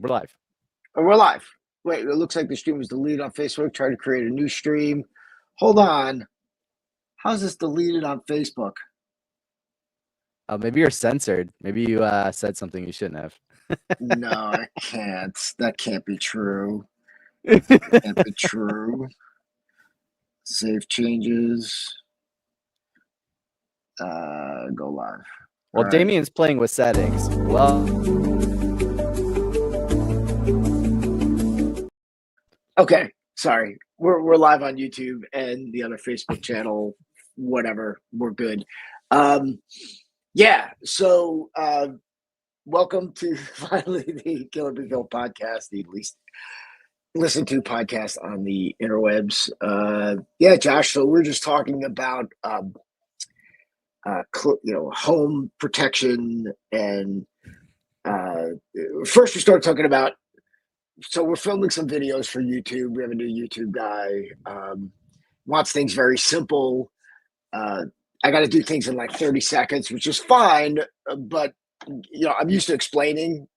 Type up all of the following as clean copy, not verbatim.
We're live. Oh, we're live. Wait, it looks like the stream was deleted on Facebook. Try to create a new stream. Hold on. How's this deleted on Facebook? Maybe you're censored. Maybe you said something you shouldn't have. No, I can't. That can't be true. That can't be true. Save changes. Go live. Well, All right. Damian's playing with settings. Well, okay. Sorry. We're live on YouTube and the other Facebook channel. Whatever. We're good. Yeah. So welcome to finally the Killer Be Killed podcast, the least listened to podcast on the interwebs. Yeah, Josh. So we're just talking about home protection, and first we started talking about. So we're filming some videos for YouTube. We have a new YouTube guy. Wants things very simple. I got to do things in like 30 seconds, which is fine. But I'm used to explaining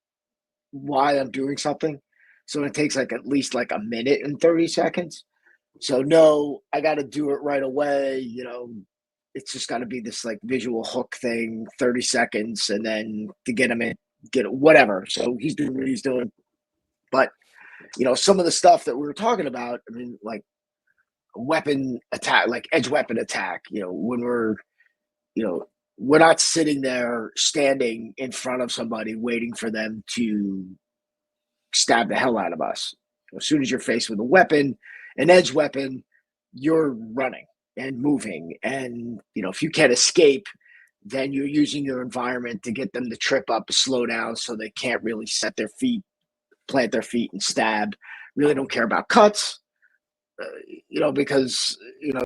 why I'm doing something, so it takes like at least like a minute and 30 seconds. So no, I got to do it right away. It's just got to be this like visual hook thing, 30 seconds, and then to get him in, get it, whatever. So he's doing what he's doing. But some of the stuff that we were talking about, I mean, like weapon attack, like edge weapon attack. When we're not sitting there standing in front of somebody waiting for them to stab the hell out of us. As soon as you're faced with a weapon, an edge weapon, you're running and moving. And, if you can't escape, then you're using your environment to get them to trip up, slow down, so they can't really plant their feet and stab. Really don't care about cuts, because,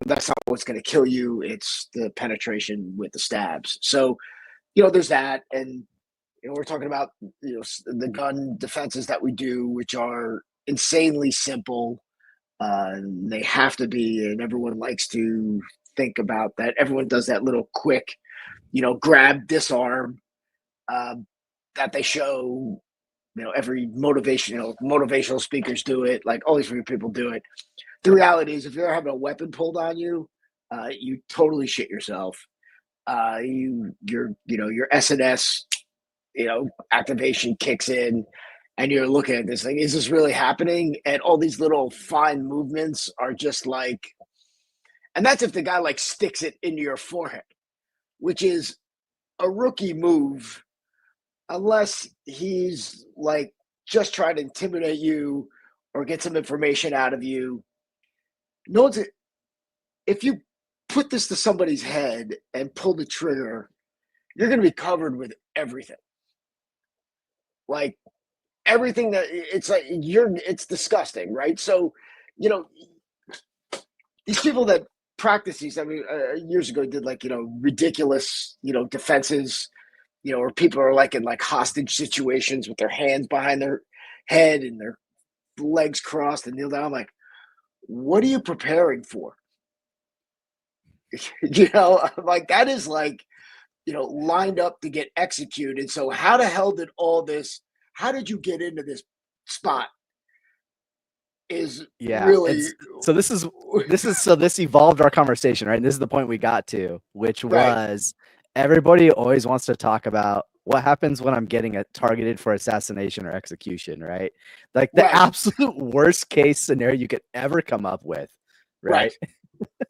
that's not what's going to kill you. It's the penetration with the stabs. So, there's that. And, we're talking about, the gun defenses that we do, which are insanely simple. They have to be, and everyone likes to think about that. Everyone does that little quick, grab, disarm, that they show. Every motivational speakers do it. Like all these people do it. The reality is, if you're having a weapon pulled on you, you totally shit yourself. Your SNS, activation kicks in, and you're looking at this thing. Is this really happening? And all these little fine movements are just like, and that's if the guy like sticks it into your forehead, which is a rookie move, unless he's like just trying to intimidate you or get some information out of you. If you put this to somebody's head and pull the trigger, you're going to be covered with everything. Like everything that it's disgusting, right? So, these people that practice these, I mean, years ago did like, ridiculous, defenses, or people are like in like hostage situations with their hands behind their head and their legs crossed and kneel down. I'm like, what are you preparing for? Like that is like, lined up to get executed. So how the hell did how did you get into this spot? Is really so this evolved our conversation, right? And this is the point we got to, which was everybody always wants to talk about what happens when I'm getting targeted for assassination or execution, right? Like the absolute worst case scenario you could ever come up with, right?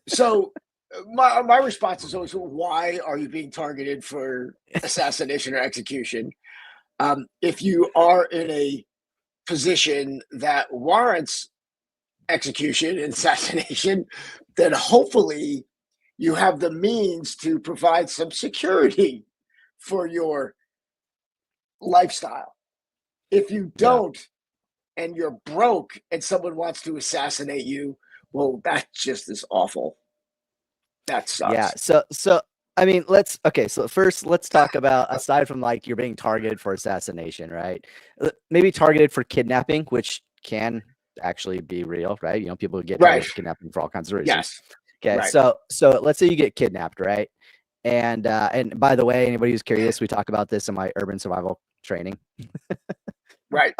So my response is always, why are you being targeted for assassination or execution? If you are in a position that warrants execution and assassination, then hopefully you have the means to provide some security for your lifestyle. If you don't, and you're broke and someone wants to assassinate you, well, that just is awful. That sucks. Yeah. So I mean, so first let's talk about, aside from like you're being targeted for assassination, right? Maybe targeted for kidnapping, which can actually be real, right? People get targeted for kidnapping for all kinds of reasons. Yes. Okay. So let's say you get kidnapped, right? And by the way, anybody who's curious, we talk about this in my urban survival training. Right.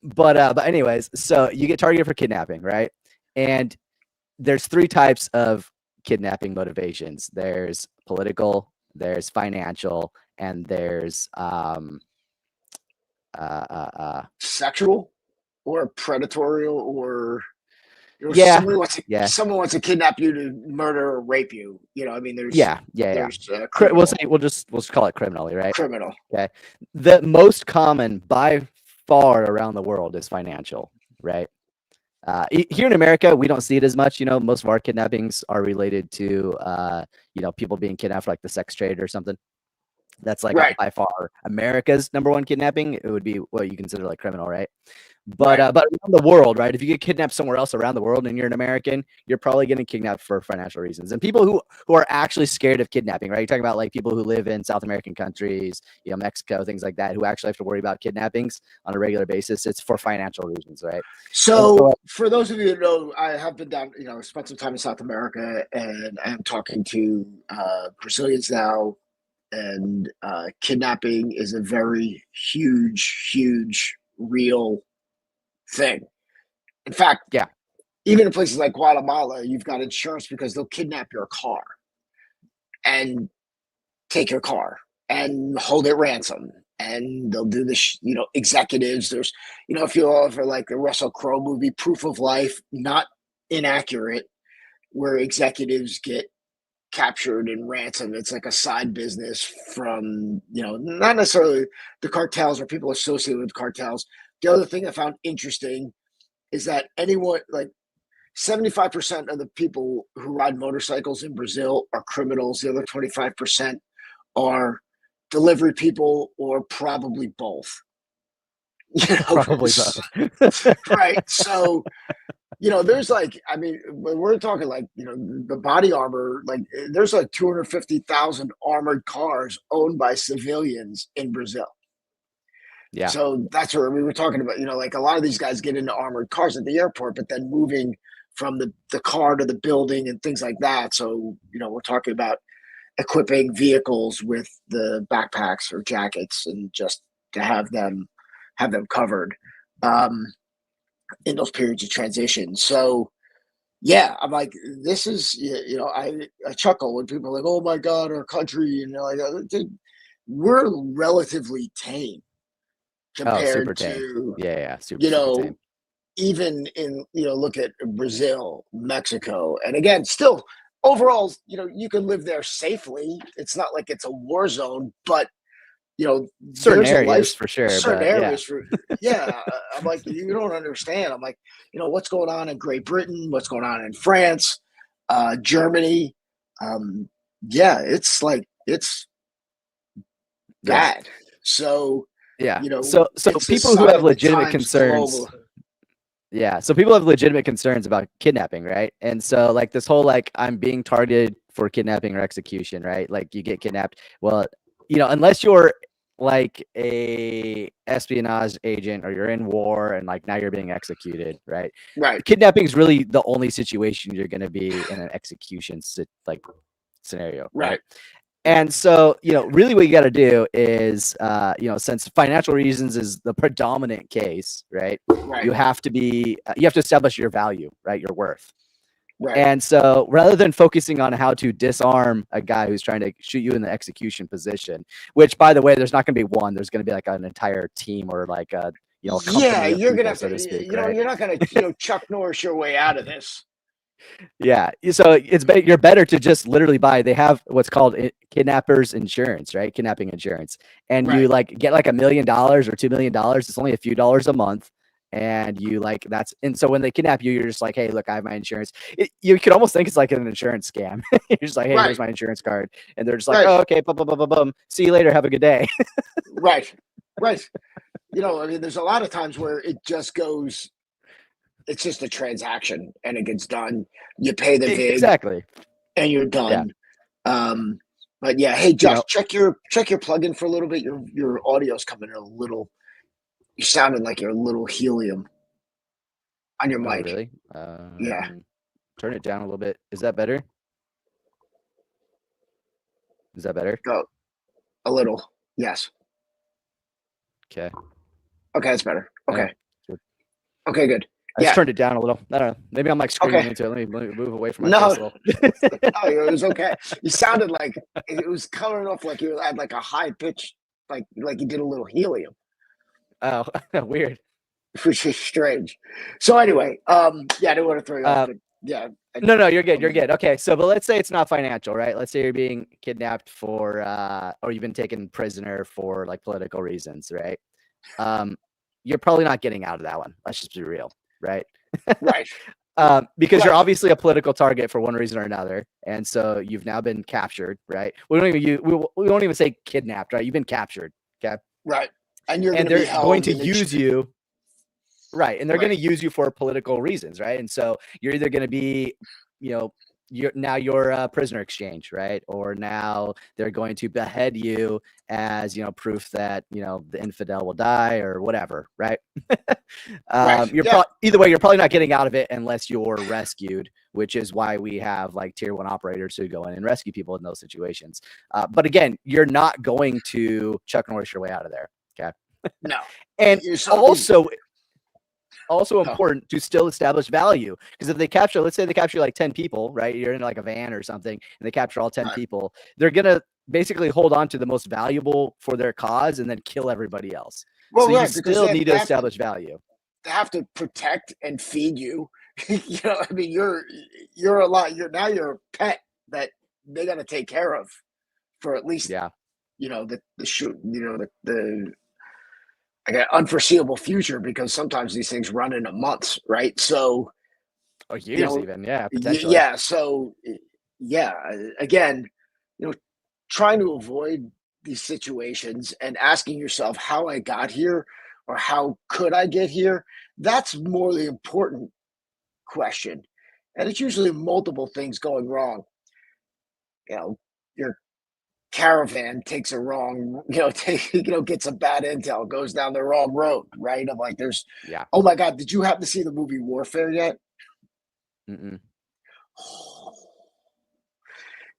But anyways, so you get targeted for kidnapping, right? And there's three types of kidnapping motivations. There's political, there's financial, and there's uh, uh, uh Sexual or predatory or yeah, yeah, someone wants to kidnap you to murder or rape you. I mean, yeah. there's We'll criminal, say we'll just call it criminally, right? criminal. Okay. The most common by far around the world is financial, right? Here in America, we don't see it as much. Most of our kidnappings are related to, people being kidnapped for like the sex trade or something. That's like Right. by far America's number one kidnapping. It would be what you consider like criminal, right? But Right. but around the world, right? If you get kidnapped somewhere else around the world and you're an American, you're probably getting kidnapped for financial reasons. And people who are actually scared of kidnapping, right? You're talking about like people who live in South American countries, Mexico, things like that, who actually have to worry about kidnappings on a regular basis. It's for financial reasons, right? And So, so, for those of you who know, I have been down, spent some time in South America, and I'm talking to Brazilians now, and kidnapping is a very huge, huge, real thing. In fact, yeah, even in places like Guatemala, you've got insurance because they'll kidnap your car and take your car and hold it ransom. And they'll do this, executives. There's, if you ever like the Russell Crowe movie, Proof of Life, not inaccurate, where executives get captured and ransomed. It's like a side business from, not necessarily the cartels or people associated with cartels. The other thing I found interesting is that anyone, like 75% of the people who ride motorcycles in Brazil are criminals. The other 25% are delivery people or probably both. You know, probably both. right. So, there's like, I mean, when we're talking like, the body armor, like there's like 250,000 armored cars owned by civilians in Brazil. Yeah, So that's where we were talking about, like a lot of these guys get into armored cars at the airport, but then moving from the car to the building and things like that. So, we're talking about equipping vehicles with the backpacks or jackets and just to have them covered in those periods of transition. So yeah, I'm like, this is, I chuckle when people are like, oh my God, our country, like, dude, we're relatively tame oh, super compared tame. to, Yeah, super you super know, tame. even in, look at Brazil, Mexico, and again, still overall, you can live there safely. It's not like it's a war zone, but Certain there's a areas life, for sure, certain but yeah, areas for, yeah. I'm like, you don't understand. I'm like, what's going on in Great Britain, what's going on in France, Germany. Um, yeah, it's like, it's yeah, bad. So, yeah. So it's a people who sign have of the legitimate times concerns. global. Yeah, so people have legitimate concerns about kidnapping, right? And so like this whole like I'm being targeted for kidnapping or execution, right? Like you get kidnapped. Well, unless you're like a espionage agent or you're in war and like now you're being executed, right? Right. Kidnapping is really the only situation you're going to be in an execution like scenario, right? Right. And so, really what you got to do is, since financial reasons is the predominant case, right? Right. You have to establish your value, right? Your worth. Right. And so rather than focusing on how to disarm a guy who's trying to shoot you in the execution position, which by the way, there's not going to be one, there's going to be like an entire team or like a Yeah, company of you're gonna people, have so to, to speak, right? you're not gonna, Chuck Norris your way out of this. Yeah. So you're better to just literally buy. They have what's called kidnappers insurance, right? Kidnapping insurance, and you Right. like get like $1 million or $2 million. It's only a few dollars a month, and you like that's. And so when they kidnap you, you're just like, hey, look, I have my insurance. You could almost think it's like an insurance scam. You're just like, hey, here's Right. my insurance card, and they're just like, Right. oh, okay, bum, bum, bum, bum, bum. See you later. Have a good day. Right. Right. I mean, there's a lot of times where it just goes, it's just a transaction and it gets done. You pay the VIG Exactly. and you're Yeah. done. Um, but yeah, hey You Josh, know. check your plug-in for a little bit. Your audio's coming in a little, you sounded like you're a little helium on your Oh, mic. really? Yeah. Turn it down a little bit. Is that better? Is that better? Go a little. Yes. Okay. Okay, that's better. Yeah. Okay. Okay, good. I just Yeah. turned it down a little. I don't know. Maybe I'm like screaming Okay. into it. Let me move away from my No, face a little. no, it was okay. You sounded like it was coming off like you had like a high pitch, like you did a little helium, Oh, weird. which is strange. So anyway, yeah, I didn't want to throw you off, Uh, but yeah, no, you're good. You're good. Okay, so but let's say it's not financial, right? Let's say you're being kidnapped for, or you've been taken prisoner for like political reasons, right? Um, you're probably not getting out of that one. Let's just be real, right? right, Because you're right, obviously a political target for one reason or another, and so you've now been captured, right? We won't even say kidnapped, right? You've been captured, okay? right, and you're going And to be they're going held to in use you, right? And they're going right, to use you for political reasons, right? And so you're either going to be, you know, you're a prisoner exchange, right? Or now they're going to behead you as, proof that, the infidel will die or whatever, right? right, You're yeah, either way, you're probably not getting out of it unless you're rescued, which is why we have like tier 1 operators who go in and rescue people in those situations. But again, you're not going to Chuck Norris your way out of there. Okay. no, And you're so, also oh, important to still establish value, because if they capture, let's say they capture like 10 people, right? You're in like a van or something and they capture all 10 right. people. They're going to basically hold on to the most valuable for their cause and then kill everybody else. So Well, you right, because still need to establish value. they have to protect and feed you. I mean, you're a lot. You're a pet that they got to take care of for at least Yeah. the shoot. The I got unforeseeable future because sometimes these things run into months, right? So Or you years know, even. Yeah, potentially. yeah. So yeah, again, you know, trying to avoid these situations and asking yourself how I got here or how could I get here. That's more the important question. And it's usually multiple things going wrong. Your caravan takes a wrong, gets a bad intel, goes down the wrong road, right? I'm like, Yeah. oh my God, did you happen to see the movie Warfare yet? Mm-mm.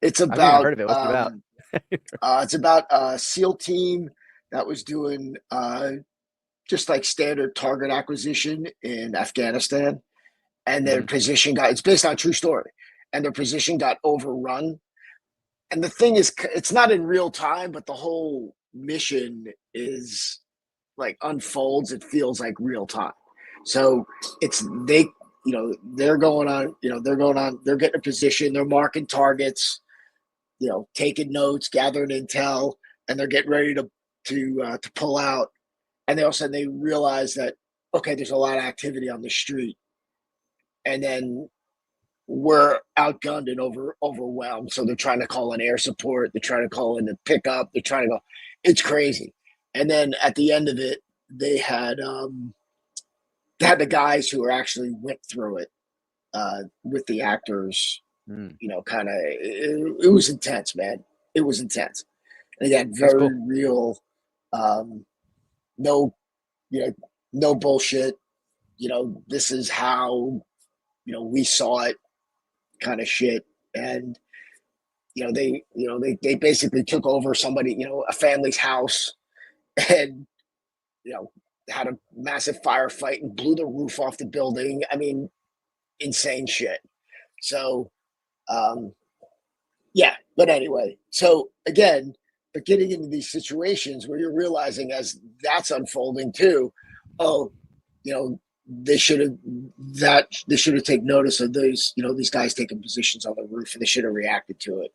It's I've never about, heard of it. What's it about? it's about a SEAL team that was doing just like standard target acquisition in Afghanistan. And their Mm-hmm. position it's based on a true story. And their position got overrun. And the thing is, it's not in real time, but the whole mission is like unfolds. It feels like real time. So they're going on, they're getting a position, they're marking targets, taking notes, gathering intel, and they're getting ready to pull out. And they all of a sudden they realize that, okay, there's a lot of activity on the street. And then we're outgunned and overwhelmed. So they're trying to call in air support. They're trying to call in the pickup. They're trying to go. It's crazy. And then at the end of it, they had the guys who are actually went through it with the actors. Mm. Kind of it was intense, man. It was intense. And again, That's very cool. real. No, you know, no bullshit. This is how we saw it, kind of shit. And they basically took over somebody, a family's house, and you know had a massive firefight and blew the roof off the building. I mean, insane shit. So um yeah, but anyway, so again, but getting into these situations where you're realizing as that's unfolding too, oh, you know, they should have taken notice of these guys taking positions on the roof, and they should have reacted to it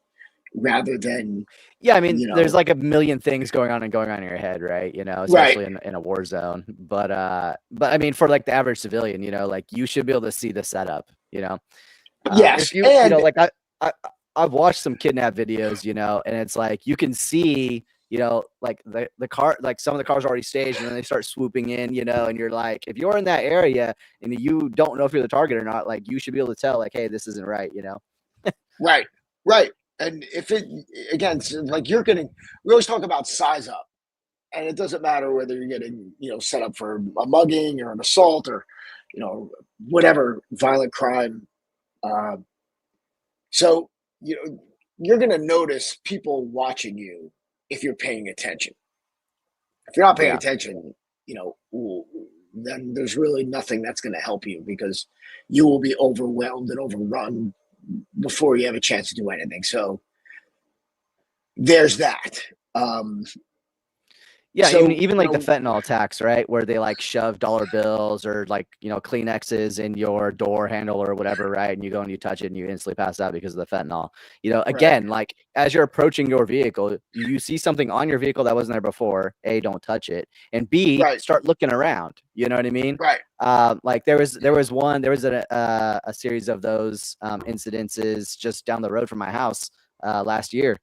rather than Yeah, I mean, you there's know like a million things going on in your head, right? right. Especially in a war zone. But I mean, for like the average civilian, like you should be able to see the setup, Yes, if and like I I've watched some kidnap videos, and it's like you can see, like the car, like some of the cars are already staged, and then they start swooping in, and you're like, if you're in that area and you don't know if you're the target or not, like you should be able to tell, like, hey, this isn't right. right, right. And if it again, so like you're getting, we always talk about size up, and it doesn't matter whether you're getting set up for a mugging or an assault or whatever violent crime. Uh, so you're going to notice people watching you if you're paying attention. If you're not paying Yeah. attention, then there's really nothing that's going to help you, because you will be overwhelmed and overrun before you have a chance to do anything. So there's that. Yeah, So, even like the fentanyl attacks, right? Where they like shove dollar bills or like, Kleenexes in your door handle or whatever, right? And you go and you touch it and you instantly pass out because of the fentanyl. right, Again, like as you're approaching your vehicle, you see something on your vehicle that wasn't there before. A, don't touch it, and B, right, start looking around. You know what I mean? right, Like there was a series of those incidences just down the road from my house last year,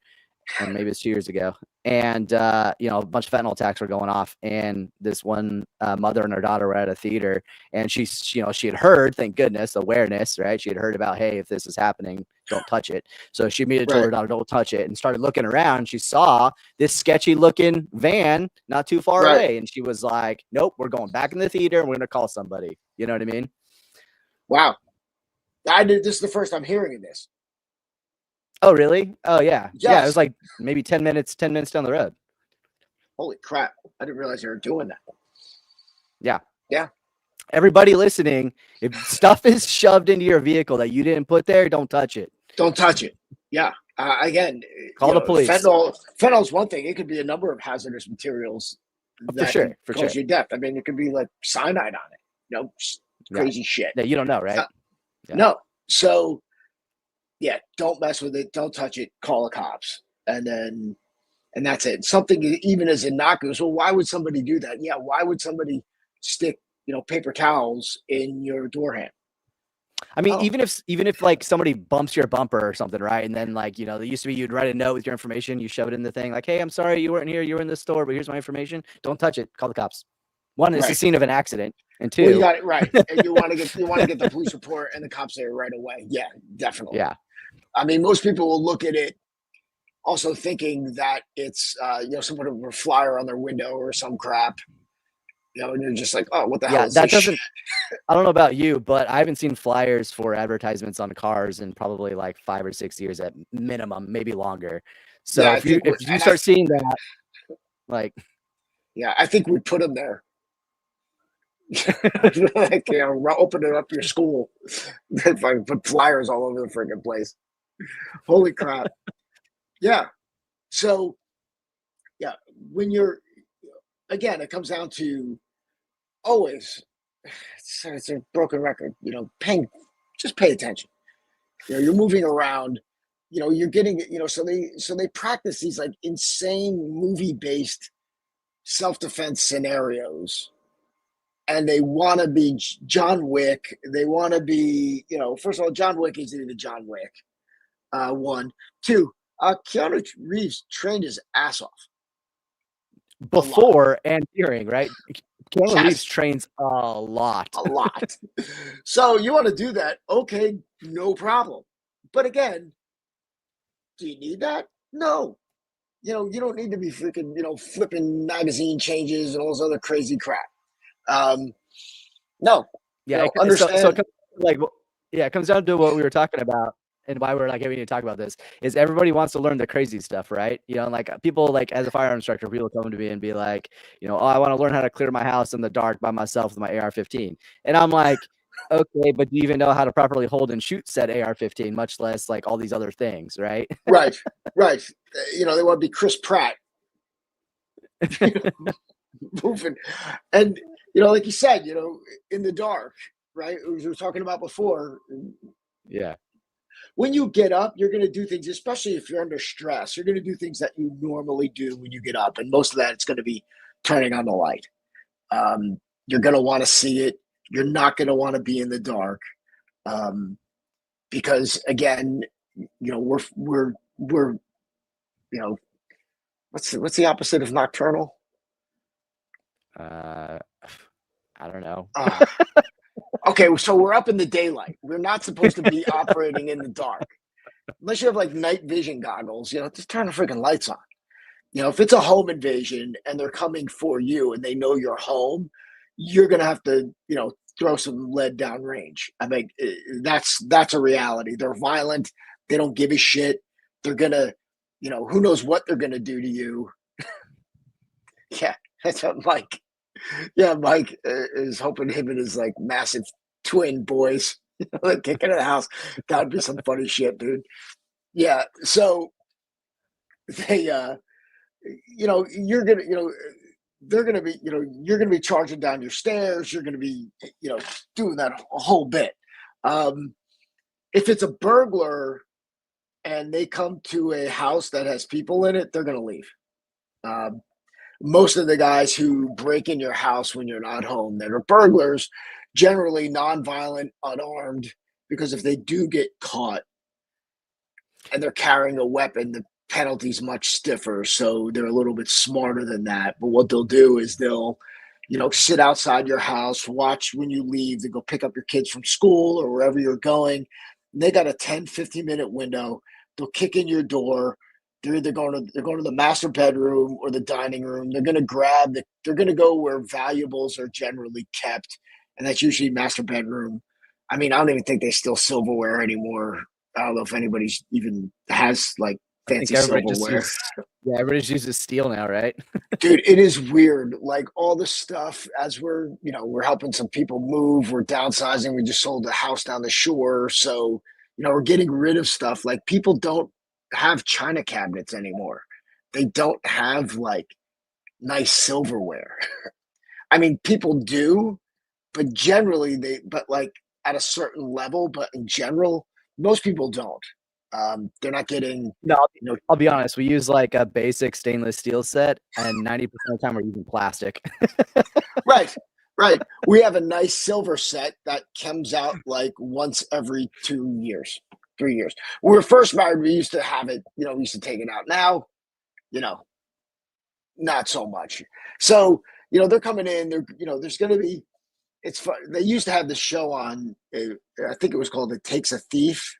or maybe it's 2 years ago. And, a bunch of fentanyl attacks were going off. And this one mother and her daughter were at a theater, and she had heard, thank goodness, awareness, right? She had heard about, hey, if this is happening, don't touch it. So she immediately told right, her daughter, don't touch it, and started looking around. She saw this sketchy looking van not too far right. away. And she was like, nope, we're going back in the theater and we're going to call somebody. You know what I mean? Wow. This is the first I'm hearing of this. Oh, really? Oh, yeah. Yeah. It was Yes. like maybe 10 minutes down the road. Holy crap. I didn't realize you were doing that. Yeah. Yeah. Everybody listening, if stuff is shoved into your vehicle that you didn't put there, don't touch it. Don't touch it. Yeah. Again, Call the police. Fentanyl is one thing. It could be a number of hazardous materials that For could cause sure. you death. I mean, it could be like cyanide on it. Crazy shit. Yeah, you don't know, right? Yeah. No. So, yeah, don't mess with it. Don't touch it. Call the cops. And that's it. Something even as innocuous. Well, why would somebody do that? Yeah. Why would somebody stick, paper towels in your door handle? I mean, even if like somebody bumps your bumper or something, right? And then like, there used to be, you'd write a note with your information, you shove it in the thing, like, hey, I'm sorry you weren't here, you were in the store, but here's my information. Don't touch it. Call the cops. One, it's the scene of an accident, and two, well, you got it right. And you want to get the police report and the cops there right away. Yeah, definitely. Yeah. I mean, most people will look at it also thinking that it's some sort of a flyer on their window or some crap. And you're just like, oh, what the hell is that this doesn't. I don't know about you, but I haven't seen flyers for advertisements on cars in probably like 5 or 6 years at minimum, maybe longer. So Yeah, if you start seeing that, like, yeah, I think we put them there. Like, open up your school. If I put flyers all over the freaking place. Holy crap. Yeah. So, yeah, when you're, again, it comes down to always, it's a broken record, just pay attention. You're moving around, you're getting, so they practice these like insane movie-based self-defense scenarios. And they want to be John Wick. They want to be, first of all, John Wick isn't even John Wick. One. Two, Keanu Reeves trained his ass off. Before and during, right? Keanu Reeves trains a lot. A lot. So you want to do that? Okay, no problem. But again, do you need that? No. You don't need to be freaking, flipping magazine changes and all this other crazy crap. No. Yeah, understand. It comes down to what we were talking about, and why we're like having to talk about this is everybody wants to learn the crazy stuff, right? Like people, like as a firearm instructor, people come to me and be like, oh, I want to learn how to clear my house in the dark by myself with my AR-15, and I'm like, okay, but do you even know how to properly hold and shoot said AR-15, much less like all these other things, right? Right. They want to be Chris Pratt. Moving. And, like you said, in the dark, right? As we were talking about before. Yeah. When you get up, you're going to do things, especially if you're under stress, you're going to do things that you normally do when you get up. And most of that, it's going to be turning on the light. You're going to want to see it. You're not going to want to be in the dark. Because again, we're what's the opposite of nocturnal? I don't know. Okay, so we're up in the daylight. We're not supposed to be operating in the dark. Unless you have like night vision goggles, just turn the freaking lights on. If it's a home invasion and they're coming for you and they know you're home, you're going to have to, throw some lead down range. I mean, that's a reality. They're violent. They don't give a shit. They're going to, who knows what they're going to do to you. Yeah, that's what I'm like. Yeah, Mike is hoping him and his like massive twin boys like kick into the house. That'd be some funny shit, dude. Yeah. So they you're gonna they're gonna be you're gonna be charging down your stairs, you're gonna be doing that a whole bit. Um if it's a burglar and they come to a house that has people in it, they're gonna leave. Um Most of the guys who break in your house when you're not home that are burglars, generally nonviolent, unarmed, because if they do get caught and they're carrying a weapon, the penalty's much stiffer. So they're a little bit smarter than that. But what they'll do is they'll, sit outside your house, watch when you leave, to go pick up your kids from school or wherever you're going. And they got a 10-15 minute window. They'll kick in your door. They're going to the master bedroom or the dining room. They're gonna go where valuables are generally kept, and that's usually master bedroom. I mean, I don't even think they steal silverware anymore. I don't know if anybody's even has like I think fancy everybody just silverware. uses yeah, everybody just uses steel now, right? Dude, it is weird. Like all the stuff as we're helping some people move, we're downsizing. We just sold a house down the shore. So, we're getting rid of stuff. Like people don't have china cabinets anymore. They don't have like nice silverware. I mean, people do, but generally but like at a certain level, but in general, most people don't. They're not getting, No, you know, I'll be honest, we use like a basic stainless steel set, and 90% of the time we're using plastic. right, right. We have a nice silver set that comes out like once every 2 years, 3 years. When we were first married, we used to have it, we used to take it out. Now, you know, not so much. So, they're coming in, there's going to be, it's fun. They used to have this show on, I think it was called It Takes a Thief,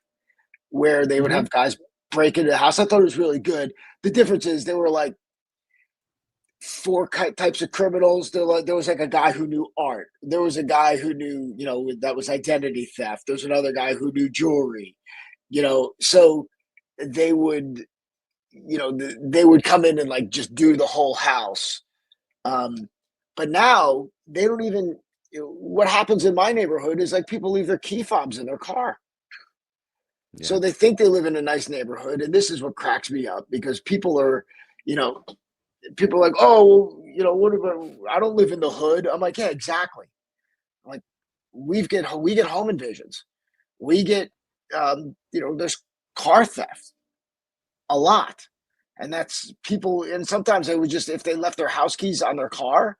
where they would Mhm. have guys break into the house. I thought it was really good. The difference is they were like four types of criminals. There was like a guy who knew art. There was a guy who knew, that was identity theft. There's another guy who knew jewelry. So they would, they would come in and like just do the whole house. Um, but now they don't even. What happens in my neighborhood is like people leave their key fobs in their car. So Yeah. they think they live in a nice neighborhood, and this is what cracks me up because you know, people are like, oh, well, what about? I don't live in the hood. I'm like, yeah, exactly. Like we get home invasions. We get, there's car theft a lot, and that's people. And sometimes they would just if they left their house keys on their car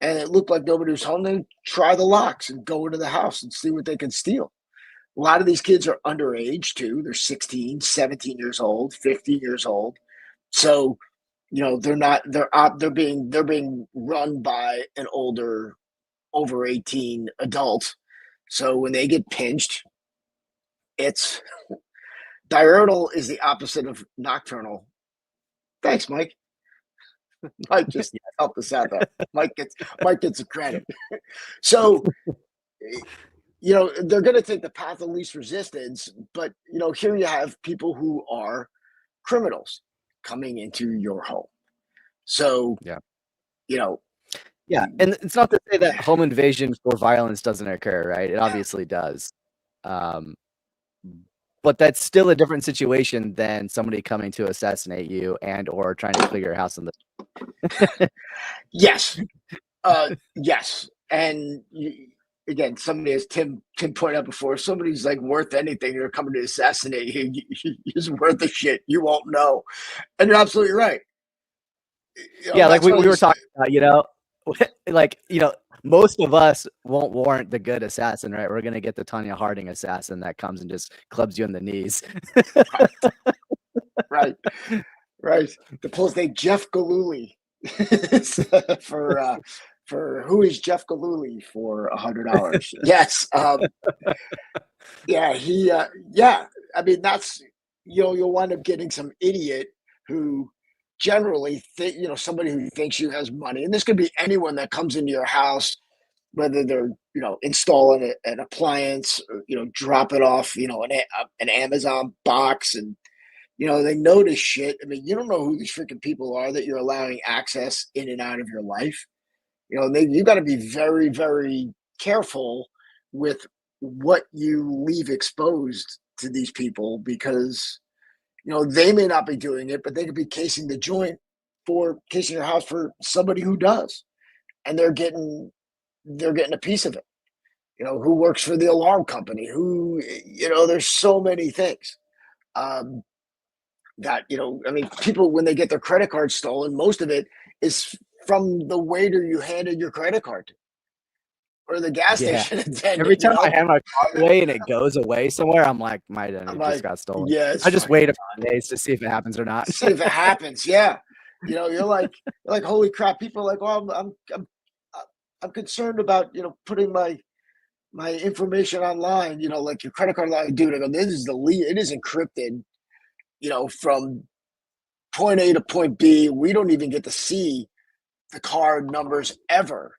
and it looked like nobody was home, they try the locks and go into the house and see what they can steal. A lot of these kids are underage too. They're 16, 17 years old, 15 years old. So, they're not they're being run by an older over 18 adult. So when they get pinched, it's diurnal is the opposite of nocturnal. Thanks, Mike. Mike just helped us out though. Mike gets a credit. So they're going to take the path of least resistance, but here you have people who are criminals coming into your home. So, Yeah. you know, Yeah, and it's not to say that home invasion for violence doesn't occur, right? It obviously does. Um, but that's still a different situation than somebody coming to assassinate you and or trying to clear your house in the yes, yes, and again, somebody as Tim pointed out before, if somebody's like worth anything, they're coming to assassinate you. He's worth the shit. You won't know, and you're absolutely right. Yeah, like That's we why were talking about, like, most of us won't warrant the good assassin, right? We're gonna get the Tanya Harding assassin that comes and just clubs you in the knees. right, right. The post name Jeff Galooly for who is Jeff Galooly for $100? Yes, yeah, yeah. I mean, that's you'll wind up getting some idiot who generally somebody who thinks you has money, and this could be anyone that comes into your house, whether they're installing an appliance, or, drop it off, an Amazon box, and they notice shit. I mean, you don't know who these freaking people are that you're allowing access in and out of your life. You got to be very, very careful with what you leave exposed to these people because they may not be doing it, but they could be casing your house for somebody who does, and they're getting a piece of it. Who works for the alarm company? There's so many things. Um, I mean, people when they get their credit card stolen, most of it is from the waiter you handed your credit card to, or the gas Yeah. station Every attendant. time I hand my card away and it goes away somewhere, I'm like, my I'm identity just like, got stolen. yeah, it's I just fucking wait a few days to see if it happens or not. see if it happens. Yeah, you're like, holy crap! People are like, well, I'm concerned about putting my information online. Like your credit card line, dude. I go, this is the lead. It is encrypted. From point A to point B. We don't even get to see the card numbers ever,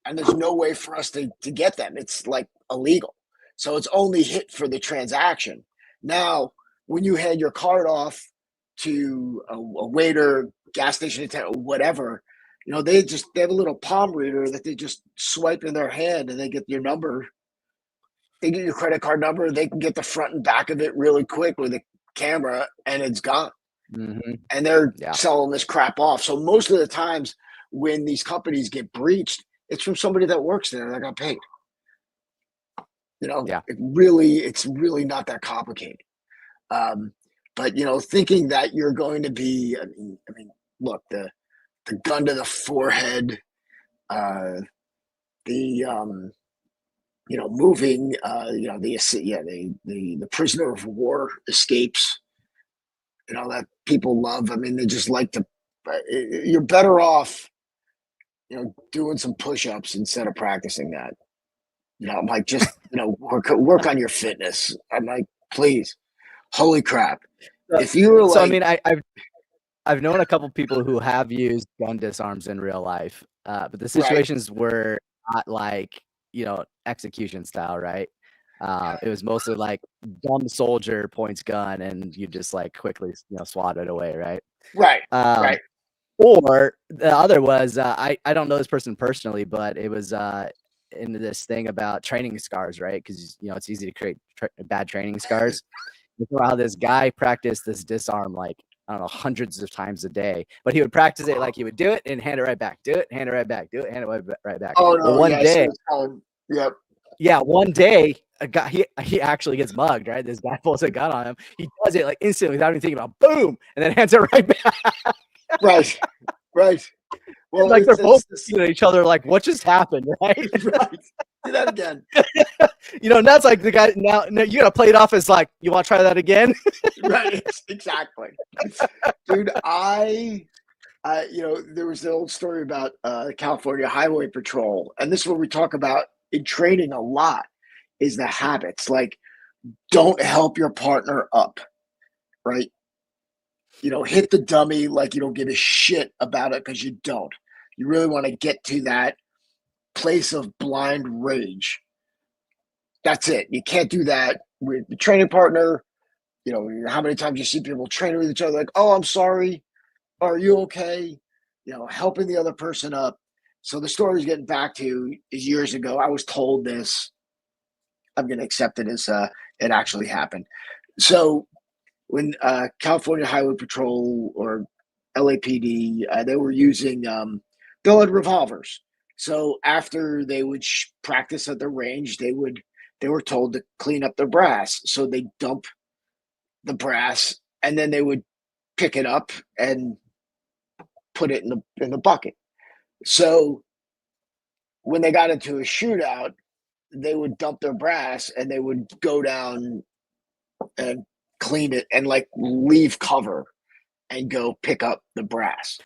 and there's no way for us to get them. It's like illegal. So it's only hit for the transaction. Now, when you hand your card off to a waiter, gas station attendant, whatever, they have a little palm reader that they just swipe in their hand and they get your number. They get your credit card number. They can get the front and back of it really quick with a camera, and it's gone. Mhm. And they're Yeah. selling this crap off. So most of the times when these companies get breached, it's from somebody that works there that got paid. Yeah. It's really not that complicated. But thinking that you're going to be, I mean, look, the gun to the forehead, the moving, the prisoner of war escapes, that people love. I mean, they just like to. You're better off, doing some push-ups instead of practicing that. I'm like, just work on your fitness. I'm like, please, holy crap! So, If you were so I like, mean, I've known a couple people who have used gun disarms in real life, but the right, situations were not like execution style, right? It was mostly like dumb soldier points gun, and you just like quickly swat it away, right? right, Um, right, or the other was I don't know this person personally, but it was into this thing about training scars, right? Because it's easy to create bad training scars. You know how this guy practiced this disarm like I don't know hundreds of times a day, but he would practice it like he would do it and hand it right back, do it, hand it right back, do it, hand it right back. oh Well, no, one yeah, I see day, what's going. Yep, yeah, one day a guy he actually gets mugged, right? This guy pulls a gun on him. He does it like instantly without even thinking about boom, and then hands it right back. right, right. Well, Like they're both it's looking at each other like, what just happened, right? right. Do that again. And that's like the guy now you gotta play it off as like, you want to try that again? Right, exactly, dude. There was the old story about California Highway Patrol, and this is what we talk about in training a lot: is the habits. Like, don't help your partner up, right? Hit the dummy like you don't give a shit about it because you don't. You really want to get to that place of blind rage. That's it. You can't do that with the training partner. How many times you see people training with each other like, oh, I'm sorry. Are you okay? Helping the other person up. So the story is getting back to is years ago. I was told this. I'm going to accept it as it actually happened. So when California Highway Patrol or LAPD, they were using, they had revolvers. So after they would practice at the range, they were told to clean up their brass. So they dump the brass and then they would pick it up and put it in the bucket. So when they got into a shootout, they would dump their brass and they would go down and clean it and like leave cover and go pick up the brass.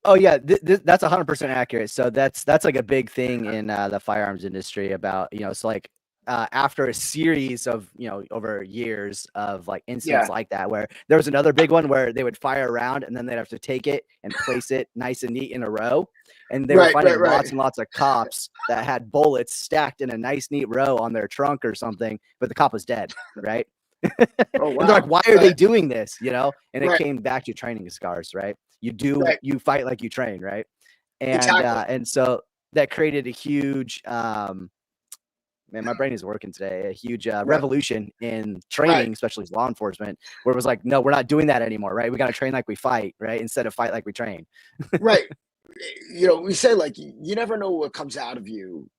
Oh yeah, that's 100% accurate. So that's like a big thing in the firearms industry about so like after a series of over years of like incidents Yeah. like that, where there was another big one where they would fire around and then they'd have to take it and place it nice and neat in a row, and they were Right, finding right, right. lots and lots of cops that had bullets stacked in a nice neat row on their trunk or something, but the cop was dead, right? Oh And they're like, wow. why are they doing this? And it Right, came back to training scars, right? right. You fight like you train, right? And Exactly. and so that created a huge man, my brain is working today. A huge revolution in training, especially as law enforcement, where it was like, no, we're not doing that anymore, right? We got to train like we fight, right? Instead of fight like we train. Right. You know, we say like you never know what comes out of you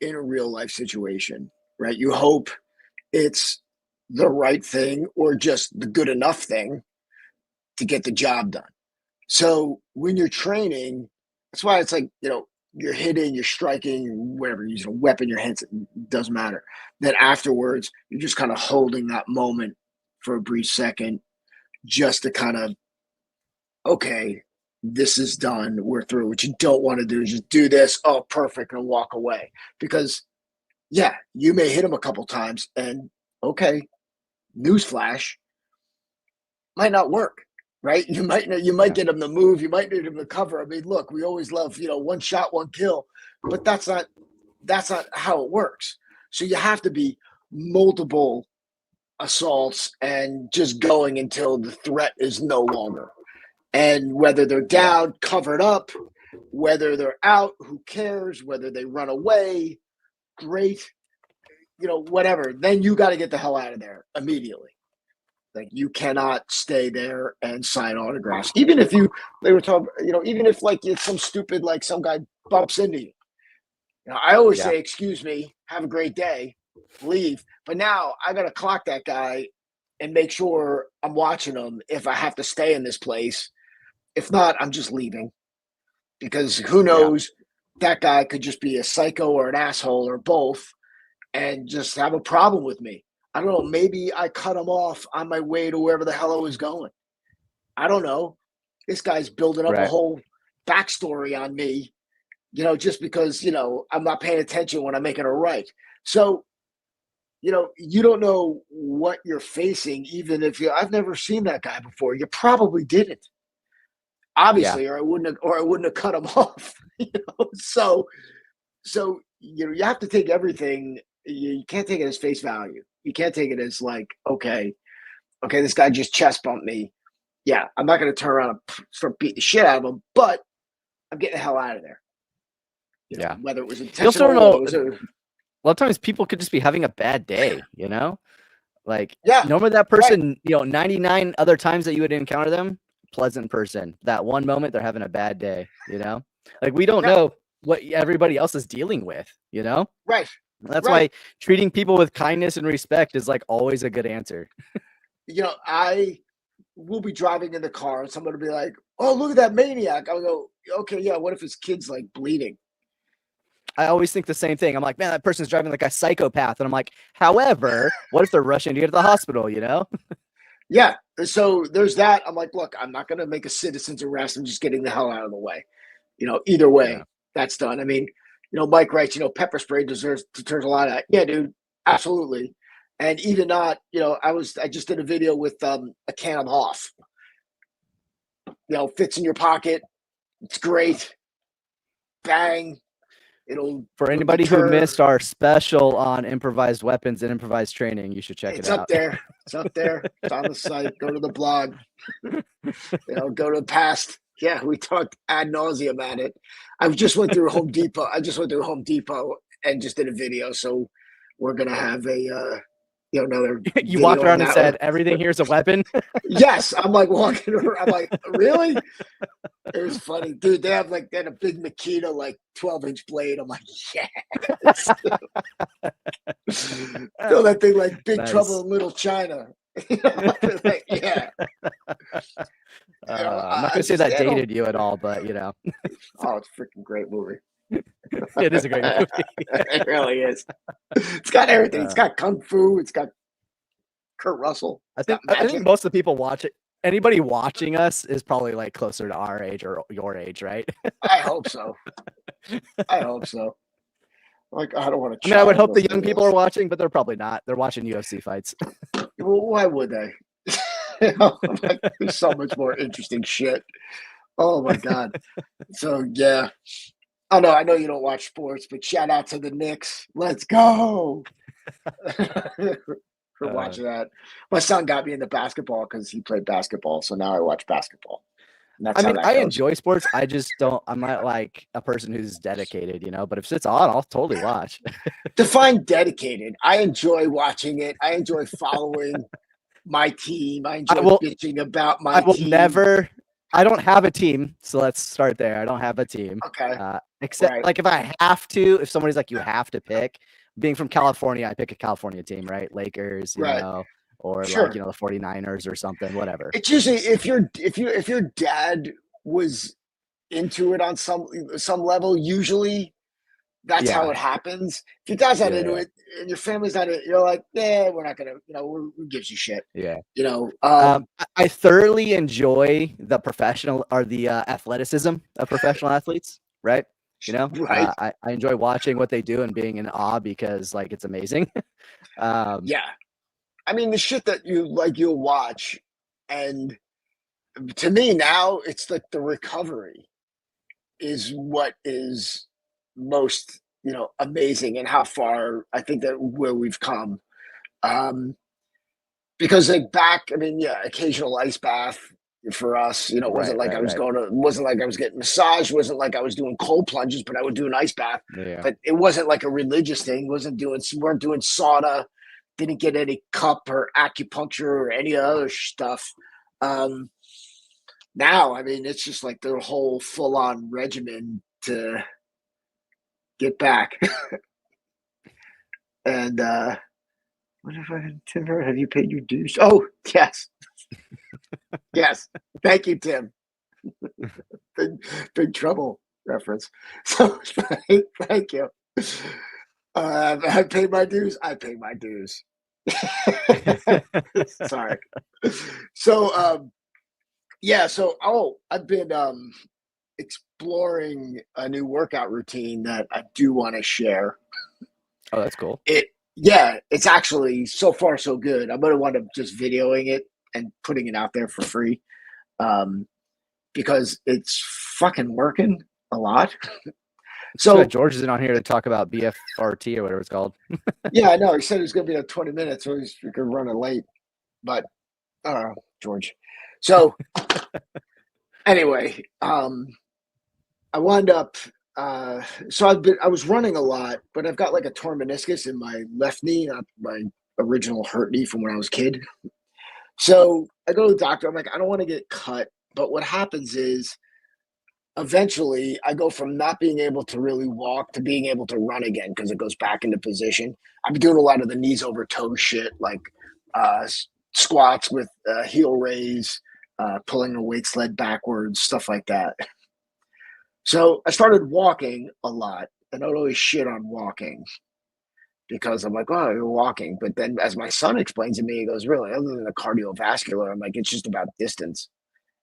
in a real life situation, right? You hope it's the right thing or just the good enough thing to get the job done. So when you're training, that's why it's like, you know, you're hitting, you're striking, whatever, you're using a weapon, your hands, it doesn't matter. Then afterwards, you're just kind of holding that moment for a brief second just to kind of, okay, this is done. We're through. What you don't want to do is just do this. Oh, perfect. And walk away. Because, yeah, you may hit him a couple times and, okay, newsflash, might not work. Right, you might get him to move, you might need him to cover. I mean, look, we always love, you know, one shot, one kill, but that's not how it works. So you have to be multiple assaults and just going until the threat is no longer. And whether they're down, covered up, whether they're out, who cares? Whether they run away, great, you know, whatever. Then you got to get the hell out of there immediately. Like you cannot stay there and sign autographs. Even if they were talking, you know, even if like it's some stupid, like some guy bumps into you. You know, I always say, excuse me, have a great day, leave. But now I got to clock that guy and make sure I'm watching him if I have to stay in this place. If not, I'm just leaving because who knows, that guy could just be a psycho or an asshole or both and just have a problem with me. I don't know. Maybe I cut him off on my way to wherever the hell I was going. I don't know. This guy's building up a whole backstory on me, you know, just because, you know, I'm not paying attention when I'm making a right. So, you know, you don't know what you're facing, even if I've never seen that guy before. You probably didn't. Obviously, or I wouldn't have cut him off. You know, so you know, you have to take everything. You can't take it as face value. You can't take it as like, okay, this guy just chest bumped me. Yeah, I'm not going to turn around and start beating the shit out of him, but I'm getting the hell out of there. You know, whether it was intentional. You also don't know. A lot of times people could just be having a bad day, you know? Like, normally that person, you know, 99 other times that you would encounter them, pleasant person. That one moment they're having a bad day, you know? Like, we don't know what everybody else is dealing with, you know? Right. That's why treating people with kindness and respect is like always a good answer. You know, I will be driving in the car and somebody will be like, oh, look at that maniac. I'll go, okay, yeah, what if his kid's like bleeding? I always think the same thing. I'm like, man, that person's driving like a psychopath. And I'm like, however, what if they're rushing to get to the hospital, you know? Yeah. So there's that. I'm like, look, I'm not going to make a citizen's arrest. I'm just getting the hell out of the way. You know, either way, that's done. I mean, you know, Mike writes, you know, pepper spray deters a lot of that. Yeah, dude, absolutely. And even not, you know, I just did a video with a can of Hoff. You know, fits in your pocket. It's great. Bang. For anybody who missed our special on improvised weapons and improvised training, you should check it out. It's up there. It's up there. It's on the site. Go to the blog. You know, go to the past. Yeah, we talked ad nauseum about it. I just went through Home Depot. And just did a video. So we're gonna have a you know, another. You walked around and said everything here is a weapon. Yes, I'm like walking around. I'm like, really? It was funny, dude. They have like a big Makita, like 12-inch blade. I'm like, yes. Feel that thing like Big Trouble in Little China. Like, yeah. I'm not gonna say that dated you at all, but you know. Oh, it's a freaking great movie. It is a great movie. It really is. It's got everything. It's got kung fu. It's got Kurt Russell. I think most of the people anybody watching us is probably like closer to our age or your age, right? I hope so. Like, I don't want to. I mean, I would hope the young people are watching, but they're probably not. They're watching UFC fights. Well, why would they? You know, like, there's so much more interesting shit. Oh my god. So yeah. Oh no, I know you don't watch sports, but shout out to the Knicks. Let's go. For watching that. My son got me into basketball because he played basketball, so now I watch basketball. That's I how mean, that I goes. enjoy sports. I just don't. I'm not like a person who's dedicated, But if it's on, I'll totally watch. Define dedicated. I enjoy watching it. I enjoy following my team. I I enjoy will. bitching about I my will team. never. I don't have a team, so let's start there. I don't have a team. Okay. Except Right. like if I have to, if somebody's like you have to pick, being from California, I pick a California team, right? Lakers, Right. or like, Sure. the 49ers or something, whatever. It's usually if your dad was into it on some level, usually that's how Yeah. it happens. If your dad's not into Yeah. it and your family's not in it, you're like, yeah, we're not gonna, who gives you shit? Yeah. You know, I thoroughly enjoy the professional or the athleticism of professional athletes, right? right. I enjoy watching what they do and being in awe because like it's amazing. Yeah. I mean, the shit that you'll watch, and to me now, it's like the recovery is what is most, amazing, and how far I think that where we've come. Um, because like back, I mean, yeah, occasional ice bath for us, it wasn't Right, like I right, was right. wasn't like I was getting massage, wasn't like I was doing cold plunges, but I would do an ice bath. Yeah. But it wasn't like a religious thing. Weren't doing sauna, didn't get any cup or acupuncture or any other stuff. Um, Now, I mean, it's just like their whole full on regimen to get back. And what if I had Tim? Have you paid your dues? Oh, yes. Yes. Thank you, Tim. Big Trouble reference. So thank you. I paid my dues. I paid my dues. Sorry. So yeah, so I've been exploring a new workout routine that I do want to share. Oh, that's cool. It's actually so far so good. I'm gonna wind up just videoing it and putting it out there for free. Because it's fucking working a lot. So So George isn't on here to talk about BFRT or whatever it's called. yeah, I know. He said it was gonna be like 20 minutes, so he's we could run it late. But I don't know, George. So anyway, I wound up so I was running a lot, but I've got like a torn meniscus in my left knee, not my original hurt knee from when I was a kid. So I go to the doctor. I'm like, I don't want to get cut. But what happens is eventually I go from not being able to really walk to being able to run again because it goes back into position. I've been doing a lot of the knees over toe shit, like squats with heel raise, pulling a weight sled backwards, stuff like that. So I started walking a lot, and I would always shit on walking because I'm like, oh, you're walking. But then as my son explains to me, he goes, really, other than the cardiovascular, I'm like, it's just about distance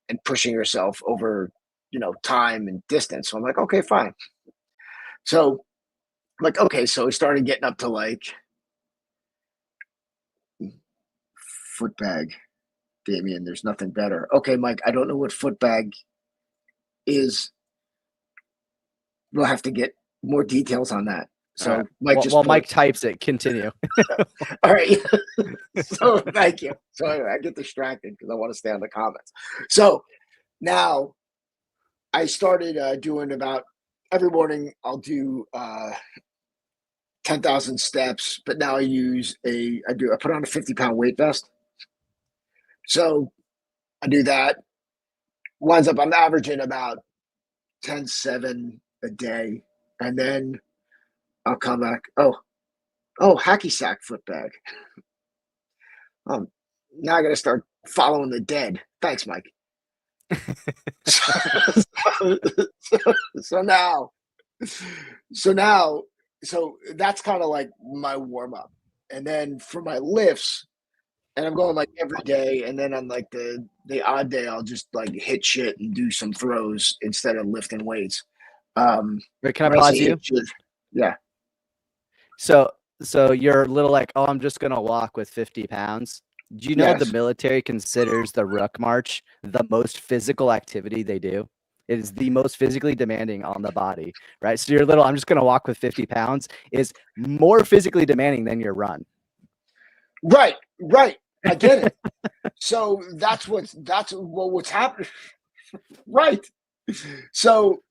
and pushing yourself over, time and distance. So I'm like, okay, fine. So I'm like, okay. So we started getting up to like foot bag. Damian, there's nothing better. Okay, Mike, I don't know what foot bag is. We'll have to get more details on that. So All right. Mike just While Mike types it, continue. all right. So thank you. So anyway, I get distracted because I want to stay on the comments. So now I started doing about every morning. I'll do 10,000 steps, but now I put on a 50-pound weight vest. So I do that. Winds up, I'm averaging about 10.7 a day, and then I'll come back. Oh, hacky sack foot bag. Now I got to start following the dead. Thanks, Mike. so now, so that's kind of like my warm up, and then for my lifts, and I'm going like every day, and then on like the odd day, I'll just like hit shit and do some throws instead of lifting weights. Wait, can I When I pause say you? hit shit, yeah. So you're a little like, oh, I'm just gonna walk with 50 pounds. Do you know the Yes. military considers the ruck march the most physical activity they do? It is the most physically demanding on the body, right? So your little, I'm just gonna walk with 50 pounds is more physically demanding than your run. Right. I get it. So what's happening. Right. So,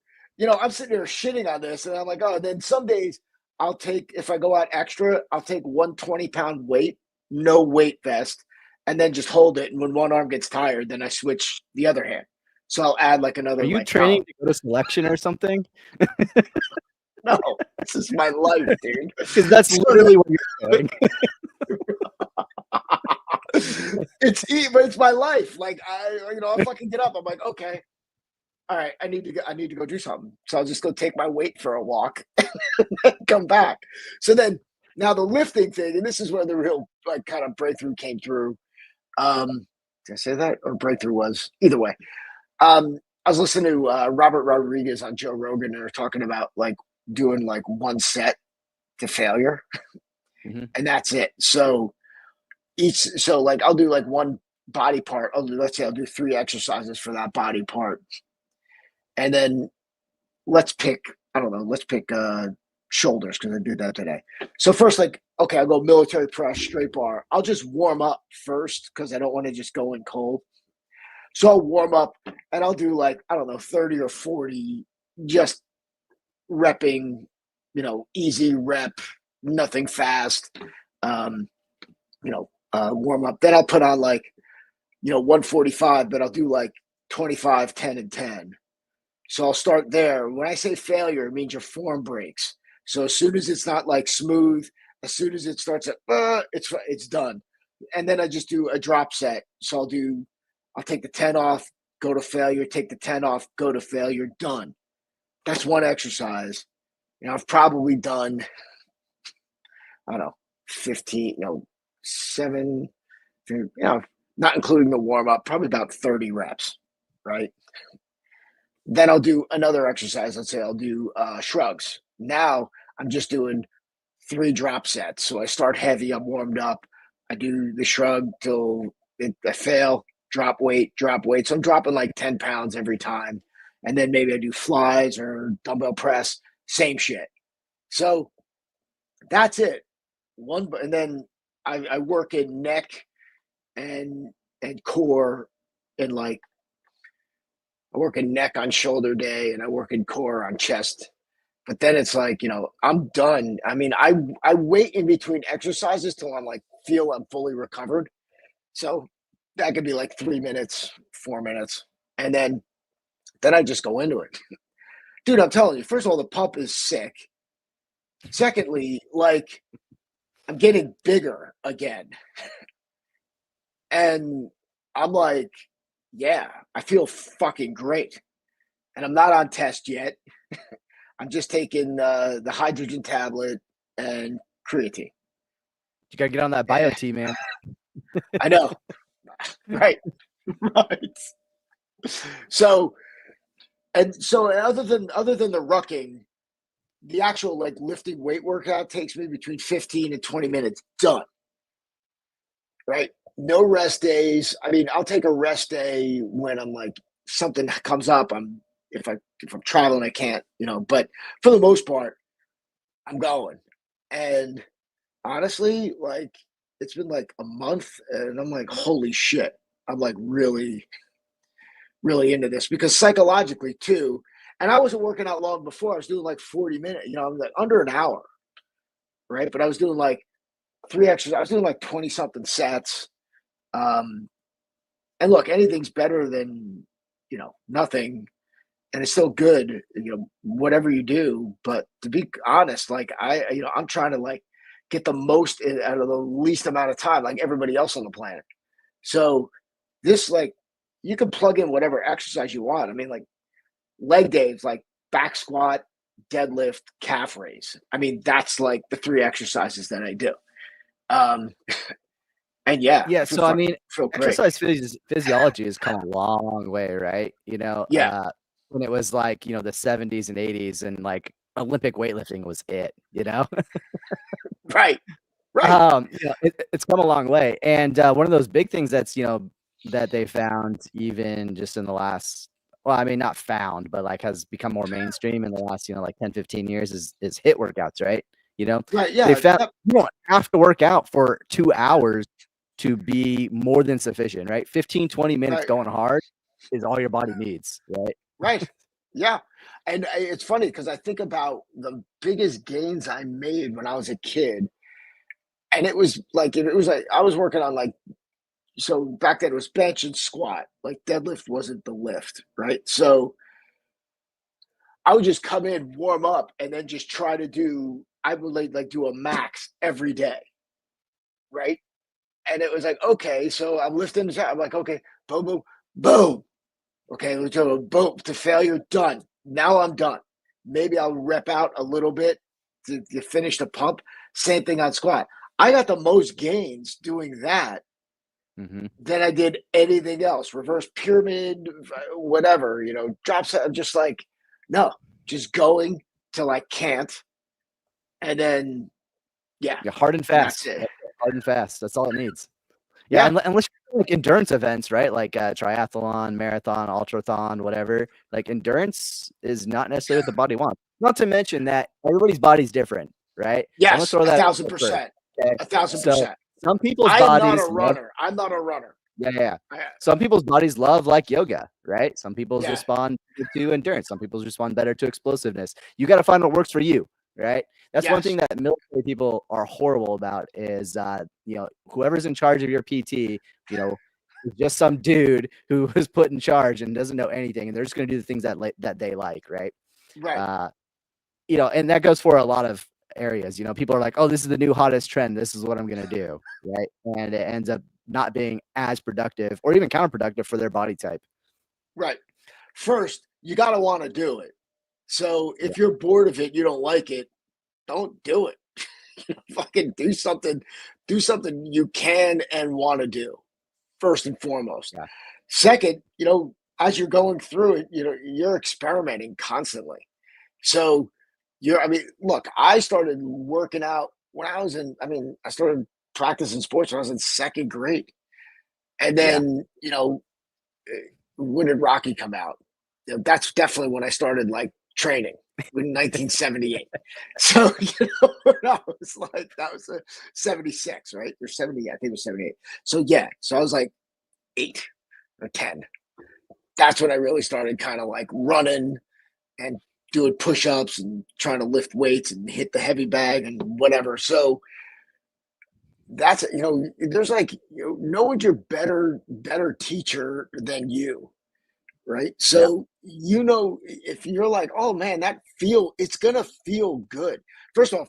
I'm sitting there shitting on this, and I'm like, oh, then some days I'll take, if I go out extra, I'll take 120-pound weight, no weight vest, and then just hold it. And when one arm gets tired, then I switch the other hand. So I'll add like Are another you like training pound. to go to selection or something? No, this is my life, dude. Because that's So literally what you're doing. but it's my life. Like I'll fucking get up. I'm like, okay, all right, I need to go do something. So I'll just go take my weight for a walk and come back. So then now the lifting thing, and this is where the real like kind of breakthrough came through. Did I say that? Or breakthrough was either way. I was listening to Robert Rodriguez on Joe Rogan, and they're talking about like doing like one set to failure, and that's it. So like I'll do like one body part. Let's say I'll do 3 exercises for that body part, and then let's pick, I don't know, let's pick shoulders because I did that today. So first, like, okay, I'll go military press, straight bar. I'll just warm up first because I don't want to just go in cold. So I'll warm up and I'll do like, I don't know, 30 or 40, just repping, easy rep, nothing fast, warm up. Then I'll put on like, 145, but I'll do like 25, 10, and 10. So I'll start there. When I say failure, it means your form breaks. So as soon as it's not like smooth, as soon as it starts at it's done. And then I just do a drop set. So I'll take the 10 off, go to failure, take the 10 off, go to failure, done. That's one exercise. I've probably done, I don't know, 15, 7, not including the warm up, probably about 30 reps, right? Then I'll do another exercise. Let's say I'll do shrugs. Now I'm just doing 3 drop sets. So I start heavy, I'm warmed up. I do the shrug till I fail, drop weight, drop weight. So I'm dropping like 10 pounds every time. And then maybe I do flies or dumbbell press, same shit. So that's it. And then I work in neck and core, and like I work in neck on shoulder day, and I work in core on chest. But then it's like, I'm done. I mean, I wait in between exercises till I'm like feel I'm fully recovered. So that could be like 3 minutes, 4 minutes, and then I just go into it. Dude, I'm telling you, first of all, the pump is sick. Secondly, like I'm getting bigger again. And I'm like, yeah, I feel fucking great. And I'm not on test yet. I'm just taking the hydrogen tablet and creatine. You gotta get on that bio T, man. I know. Right. Right. So other than the rucking, the actual like lifting weight workout takes me between 15 and 20 minutes. Done. Right. No rest days. I mean, I'll take a rest day when I'm like something comes up. If I'm traveling, I can't, but for the most part, I'm going. And honestly, like it's been like a month, and I'm like, holy shit. I'm like really, really into this because psychologically too. And I wasn't working out long before. I was doing like 40 minutes, I'm like under an hour, right? But I was doing like 3 exercises. I was doing like 20 something sets. And look, anything's better than, nothing. And it's still good, whatever you do. But to be honest, like I'm trying to like get the most out of the least amount of time, like everybody else on the planet. So this, like, you can plug in whatever exercise you want. I mean, like leg days, like back squat, deadlift, calf raise. I mean, that's like the 3 exercises that I do. And Yeah. So I mean, feel great. exercise physiology has come a long way, right? Yeah. When it was like, the 70s and 80s, and like Olympic weightlifting was it, Right. It's come a long way. And one of those big things that's, that they found even just in the last, well, I mean, not found, but like has become more mainstream in the last, like 10, 15 years is HIIT workouts, right? Right. Yeah. They found you don't have to work out for 2 hours to be more than sufficient, right? 15, 20 minutes going hard is all your body needs, right? Right. Yeah. And it's funny because I think about the biggest gains I made when I was a kid. And it was like, if it was like, I was working on like, so back then it was bench and squat. Like deadlift wasn't the lift, right? So I would just come in, warm up, and then just try to do, I would like do a max every day, right? And it was like, okay, so I'm lifting the top. I'm like, okay, boom, boom, boom. Okay, let's go, boom, to failure, done. Now I'm done. Maybe I'll rep out a little bit to finish the pump. Same thing on squat. I got the most gains doing that Mm-hmm. than I did anything else. Reverse pyramid, whatever, drops. I'm just like, no, just going till I can't. And then, yeah, Yeah, hard and that's fast. it. Hard and fast. That's all it needs. Yeah, Yeah. unless you're like endurance events, right? Like triathlon, marathon, ultrathon, whatever. Like endurance is not necessarily what the body wants. Not to mention that everybody's body's different, right? So I'm gonna Yes, throw a that out thousand there first. percent. Okay. A thousand So percent. some people's I am not a bodies love, runner. I'm not a runner. yeah. I, Some people's bodies love like yoga, right? Some people's yeah. respond to endurance. Some people's respond better to explosiveness. You got to find what works for you, right? That's one thing Yes. that military people are horrible about is, whoever's in charge of your PT, just some dude who was put in charge and doesn't know anything, and they're just going to do the things that they like, right? Right. And that goes for a lot of areas. People are like, oh, this is the new hottest trend. This is what I'm going to do, right? And it ends up not being as productive or even counterproductive for their body type. Right. First, you got to want to do it. So Yeah. if you're bored of it, you don't like it, don't do it. Fucking do something. Do something you can and want to do. First and foremost. Yeah. Second, as you're going through it, you're experimenting constantly. So look, I started working out when I started practicing sports when I was in second grade. And Yeah. then, when did Rocky come out? That's definitely when I started like training in 1978. So, I was like, that was a 76, right? Or 70, I think it was 78. So, yeah. So I was like 8 or 10. That's when I really started kind of like running and doing push-ups and trying to lift weights and hit the heavy bag and whatever. So that's there's like no one's your better teacher than you, right? Yeah. So if you're like, oh man, it's gonna feel good. First off,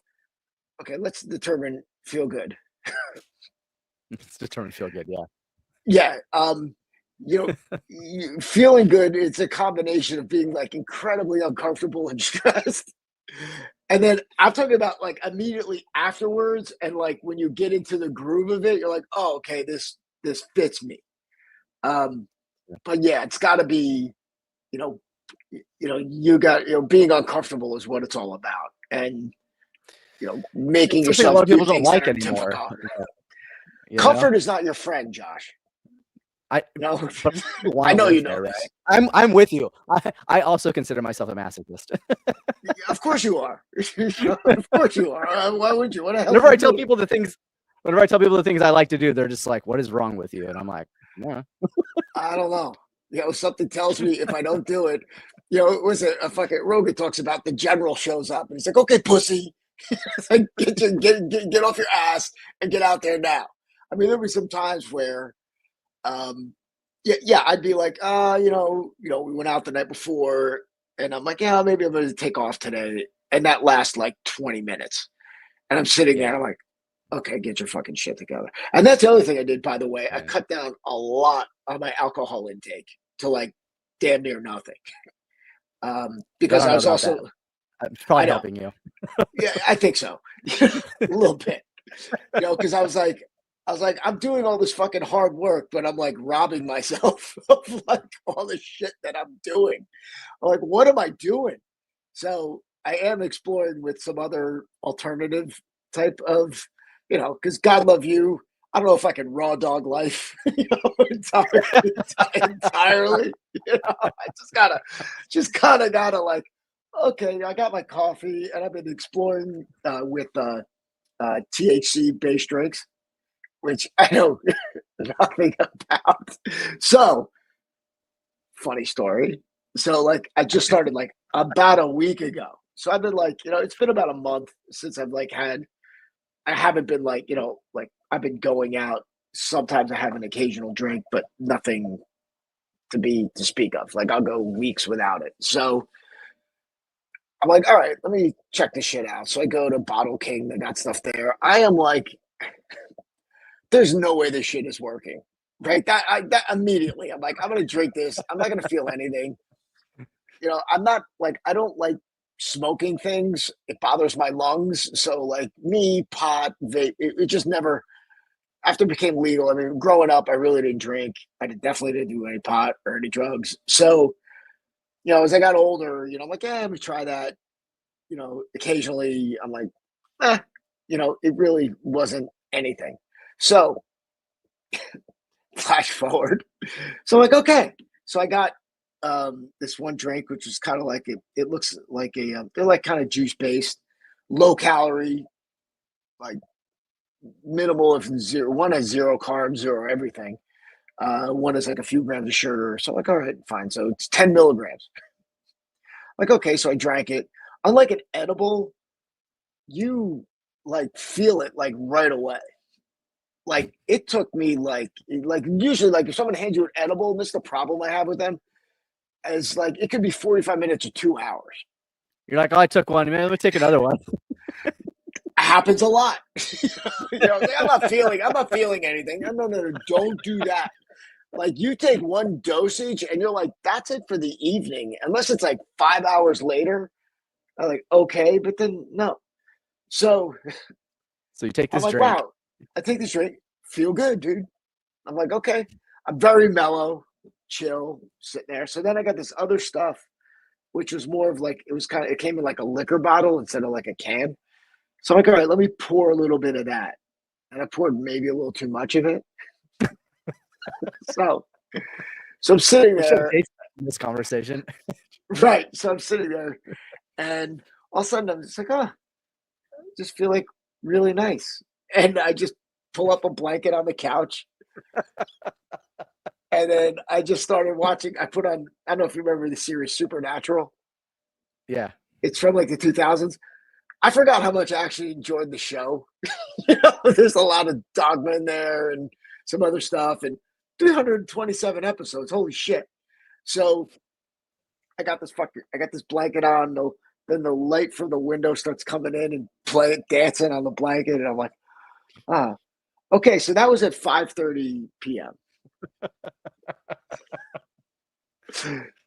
okay, let's determine feel good. It's determined to feel good. Yeah. Yeah. Feeling good, it's a combination of being like incredibly uncomfortable and stressed. And then I'm talking about like immediately afterwards, and like when you get into the groove of it, you're like, oh, okay, this fits me. Um, but yeah, it's got to be, you know, you got being uncomfortable is what it's all about, and making It's something a lot yourself of do people don't things that like are anymore. difficult. You know, Comfort is not your friend, Josh. I No, but people want I to know you live know there, right? this. I'm with you. I also consider myself a masochist. Of course you are. Of course you are. Why would you? What the hell Whenever are I you tell doing? people the things, whenever I tell people the things I like to do, they're just like, "What is wrong with you?" And I'm like, "Yeah, I don't know. Something tells me if I don't do it, it was a fucking Rogan talks about the general shows up and he's like, okay, pussy. It's like, get off your ass and get out there now. I mean, there were some times where, yeah, I'd be like, we went out the night before and I'm like, yeah, maybe I'm going to take off today. And that lasts like 20 minutes. And I'm sitting there, yeah, I'm like, okay, get your fucking shit together. And that's the other thing I did, by the way. I right." cut down a lot on my alcohol intake to like damn near nothing. I Because don't I know was about that. also, It's probably I know, helping you." yeah, I think so, a little bit, because I was like, I'm doing all this fucking hard work, but I'm like robbing myself of like all the shit that I'm doing. I'm like, what am I doing? So I am exploring with some other alternative type of, because God love you. I don't know if I can raw dog life, entirely. I just kind of gotta like, okay, I got my coffee and I've been exploring with THC based drinks, which I know nothing about. So funny story. So like I just started like about a week ago. So I've been like, it's been about a month since I've like I haven't been like, like I've been going out. Sometimes I have an occasional drink, but nothing to speak of. Like I'll go weeks without it. So I'm like, all right, let me check this shit out. So I go to Bottle King, they got stuff there. I am like, there's no way this shit is working. Right. That immediately I'm like, I'm gonna drink this. I'm not gonna feel anything. I'm not like I don't like smoking things. It bothers my lungs. So like me, pot, vape, it just never after it became legal. I mean, growing up, I really didn't drink. Definitely didn't do any pot or any drugs. So, as I got older, I'm like, yeah, let me try that. Occasionally I'm like, eh, it really wasn't anything. So flash forward. So I'm like, okay. So I got this one drink, which is kind of like it looks like they're like kind of juice based, low calorie, like minimal of zero. One has zero carbs, zero everything. One is like a few grams of sugar. So I'm like, all right, fine. So it's 10 milligrams. Like, okay, so I drank it. Unlike an edible, you like feel it like right away. Like it took me like usually like if someone hands you an edible, and this is the problem I have with them, is like it could be 45 minutes or 2 hours. You're like, oh, I took one, man. Let me take another one. Happens a lot. I'm not feeling anything. No, don't do that. Like you take one dosage and you're like, that's it for the evening. Unless it's like 5 hours later. I'm like, okay, but then no. So you take I'm this like, drink. wow, I take this drink, feel good, dude. I'm like, okay. I'm very mellow, chill, sitting there. So then I got this other stuff, which was more of like it came in like a liquor bottle instead of like a can. So I'm like, all right, let me pour a little bit of that. And I poured maybe a little too much of it. so I'm sitting We should there. taste that in this conversation. Right. So I'm sitting there and all of a sudden I'm just like, I just feel like really nice. And I just pull up a blanket on the couch. And then I just started watching. I don't know if you remember the series Supernatural. Yeah. It's from like the 2000s. I forgot how much I actually enjoyed the show. There's a lot of dogma in there and some other stuff, and 327 episodes. Holy shit! So I got this blanket on. Then the light from the window starts coming in and dancing on the blanket, and I'm like, okay. So that was at 5:30 p.m.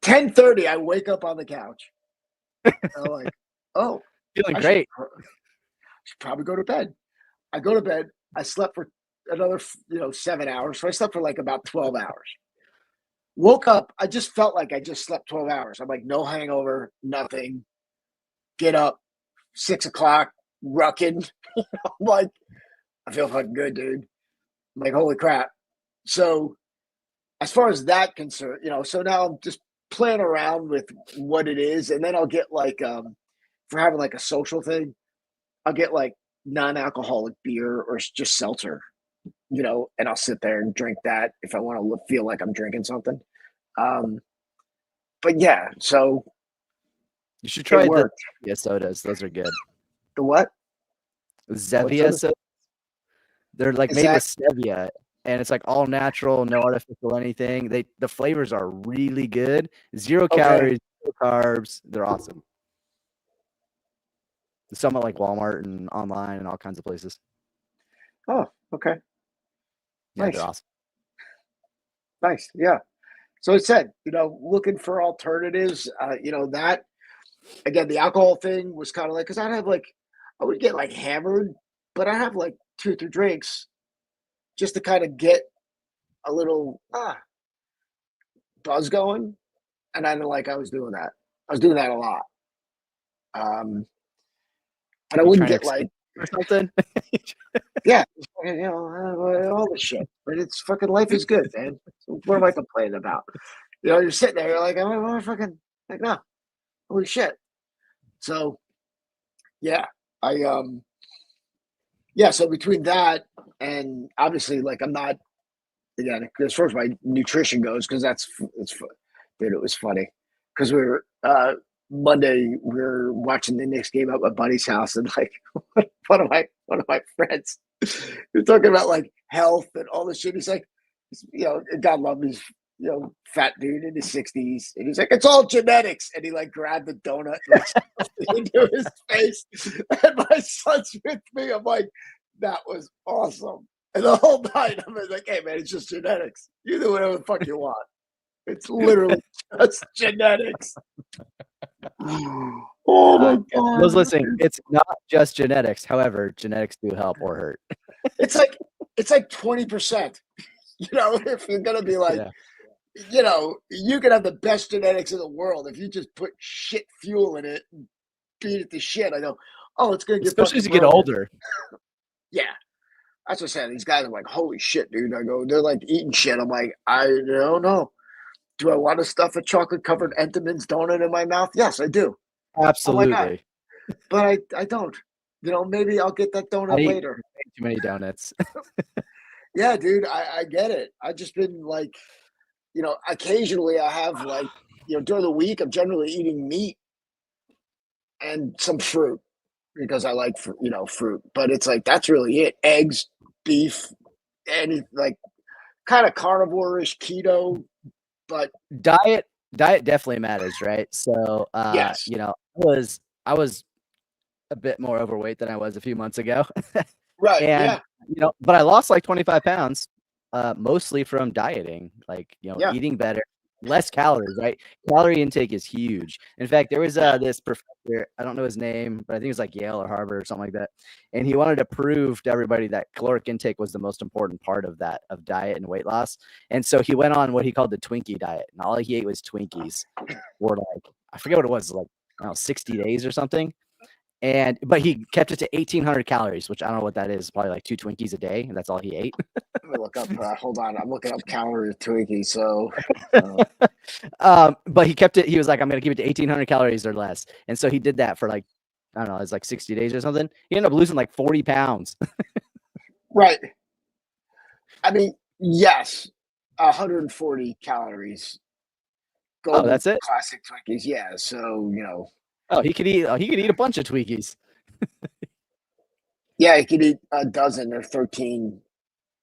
10:30, I wake up on the couch. I'm like, oh, Feeling great. should probably go to bed. I go to bed. I slept for another, 7 hours. So I slept for like about 12 hours. Woke up. I just felt like I just slept 12 hours. I'm like, no hangover, nothing. Get up, 6 o'clock, rucking. I'm like, I feel fucking good, dude. I'm like, holy crap. So as far as that concerned, so now I'm just playing around with what it is. And then I'll get like, for having like a social thing, I'll get like non-alcoholic beer or just seltzer, and I'll sit there and drink that if I want to feel like I'm drinking something. But yeah, so You should try the worked. Zevia sodas. Those are good. The what? Zevia sodas. They're like Is made with that stevia, and it's like all natural, no artificial anything. The flavors are really good. Zero okay? calories, zero carbs. They're awesome. Some at like Walmart and online and all kinds of places. Oh, okay. Yeah, Nice. they're awesome. Nice. Yeah. So it said, looking for alternatives. That again, the alcohol thing was kind of like because I would get like hammered, but I have like 2 or 3 drinks just to kind of get a little buzz going, and I was doing that. I was doing that a lot. But I You wouldn't trying to get escape like, or something? yeah, all this shit. But it's fucking life is good, man. So what am I complaining about? You're sitting there, you're like, I'm fucking like, no, holy shit. So yeah, I yeah. So between that and obviously, like, I'm not again as far as my nutrition goes because Dude, it was funny because we were Monday. We were watching the Knicks game at my buddy's house, and like one of my friends, we're talking about like health and all this shit. He's like, God love him, he's fat dude in his 60s, and he's like, it's all genetics, and he like grabbed the donut and like stuffed it into his face. And my son's with me. I'm like, that was awesome. And the whole night, I'm like, hey man, it's just genetics. You do whatever the fuck you want. It's literally just genetics. Oh my god! Those listening, it's not just genetics. However, genetics do help or hurt. It's like 20%. If you're gonna be like, you can have the best genetics in the world if you just put shit fuel in it and beat it to shit. I go, oh, it's gonna get especially as you get broken. older. Yeah, that's what I'm saying. These guys are like, holy shit, dude. I go, they're like eating shit. I'm like, I don't know. Do I want to stuff a chocolate covered Entenmann's donut in my mouth? Yes, I do. Absolutely. Oh my God. But I don't. Maybe I'll get that donut later. Too many donuts. Yeah, dude, I get it. I've just been like, occasionally I have like, during the week, I'm generally eating meat and some fruit because I like, fruit. But it's like, that's really it. Eggs, beef, any like kind of carnivore-ish keto, but diet definitely matters, right? So, yes. I was a bit more overweight than I was a few months ago. Right. And, yeah. But I lost like 25 pounds, mostly from dieting, like, eating better, less calories, right? Calorie intake is huge. In fact, there was this professor, I don't know his name, but I think it was like Yale or Harvard or something like that. And he wanted to prove to everybody that caloric intake was the most important part of diet and weight loss. And so he went on what he called the Twinkie diet. And all he ate was Twinkies for like, I forget what it was, like, I don't know, 60 days or something. But he kept it to 1,800 calories, which I don't know what that is. Probably like 2 Twinkies a day, and that's all he ate. Let me look up. Hold on, I'm looking up calorie Twinkies. So, but he kept it. He was like, I'm going to keep it to 1,800 calories or less, and so he did that for like, I don't know, it's like 60 days or something. He ended up losing like 40 pounds. Right. I mean, yes, 140 calories. Oh, that's it. Classic Twinkies. Yeah. So Oh, he could eat a bunch of Twinkies. Yeah, he could eat a dozen or 13.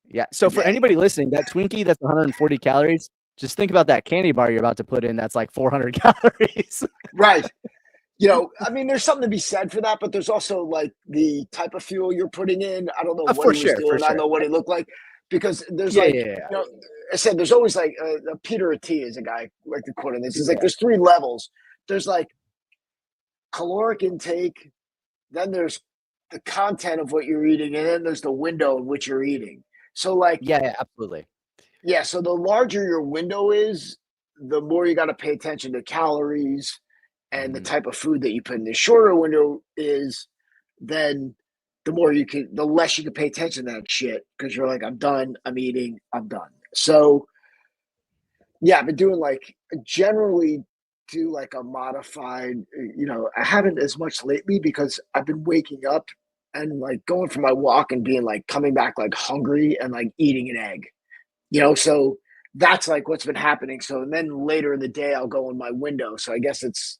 Yeah. So for anybody listening, that Twinkie that's 140 calories, just think about that candy bar you're about to put in. That's like 400 calories. Right. I mean, there's something to be said for that, but there's also like the type of fuel you're putting in. I don't know what he was doing. I don't know what he looked like, because there's I said, there's always like Peter Attia is a guy like to quote in this. It's like there's 3 levels. There's like caloric intake, then there's the content of what you're eating, and then there's the window in which you're eating. So like, yeah, absolutely. Yeah. So the larger your window is, the more you got to pay attention to calories and the type of food that you put in. The shorter window is, then the less you can pay attention to that shit, because you're like, I'm done, I'm eating, I'm done. So yeah, I've been doing like, generally do like a modified, I haven't as much lately because I've been waking up and like going for my walk and being like coming back like hungry and like eating an egg, so that's like what's been happening. So and then later in the day I'll go in my window. So I guess it's,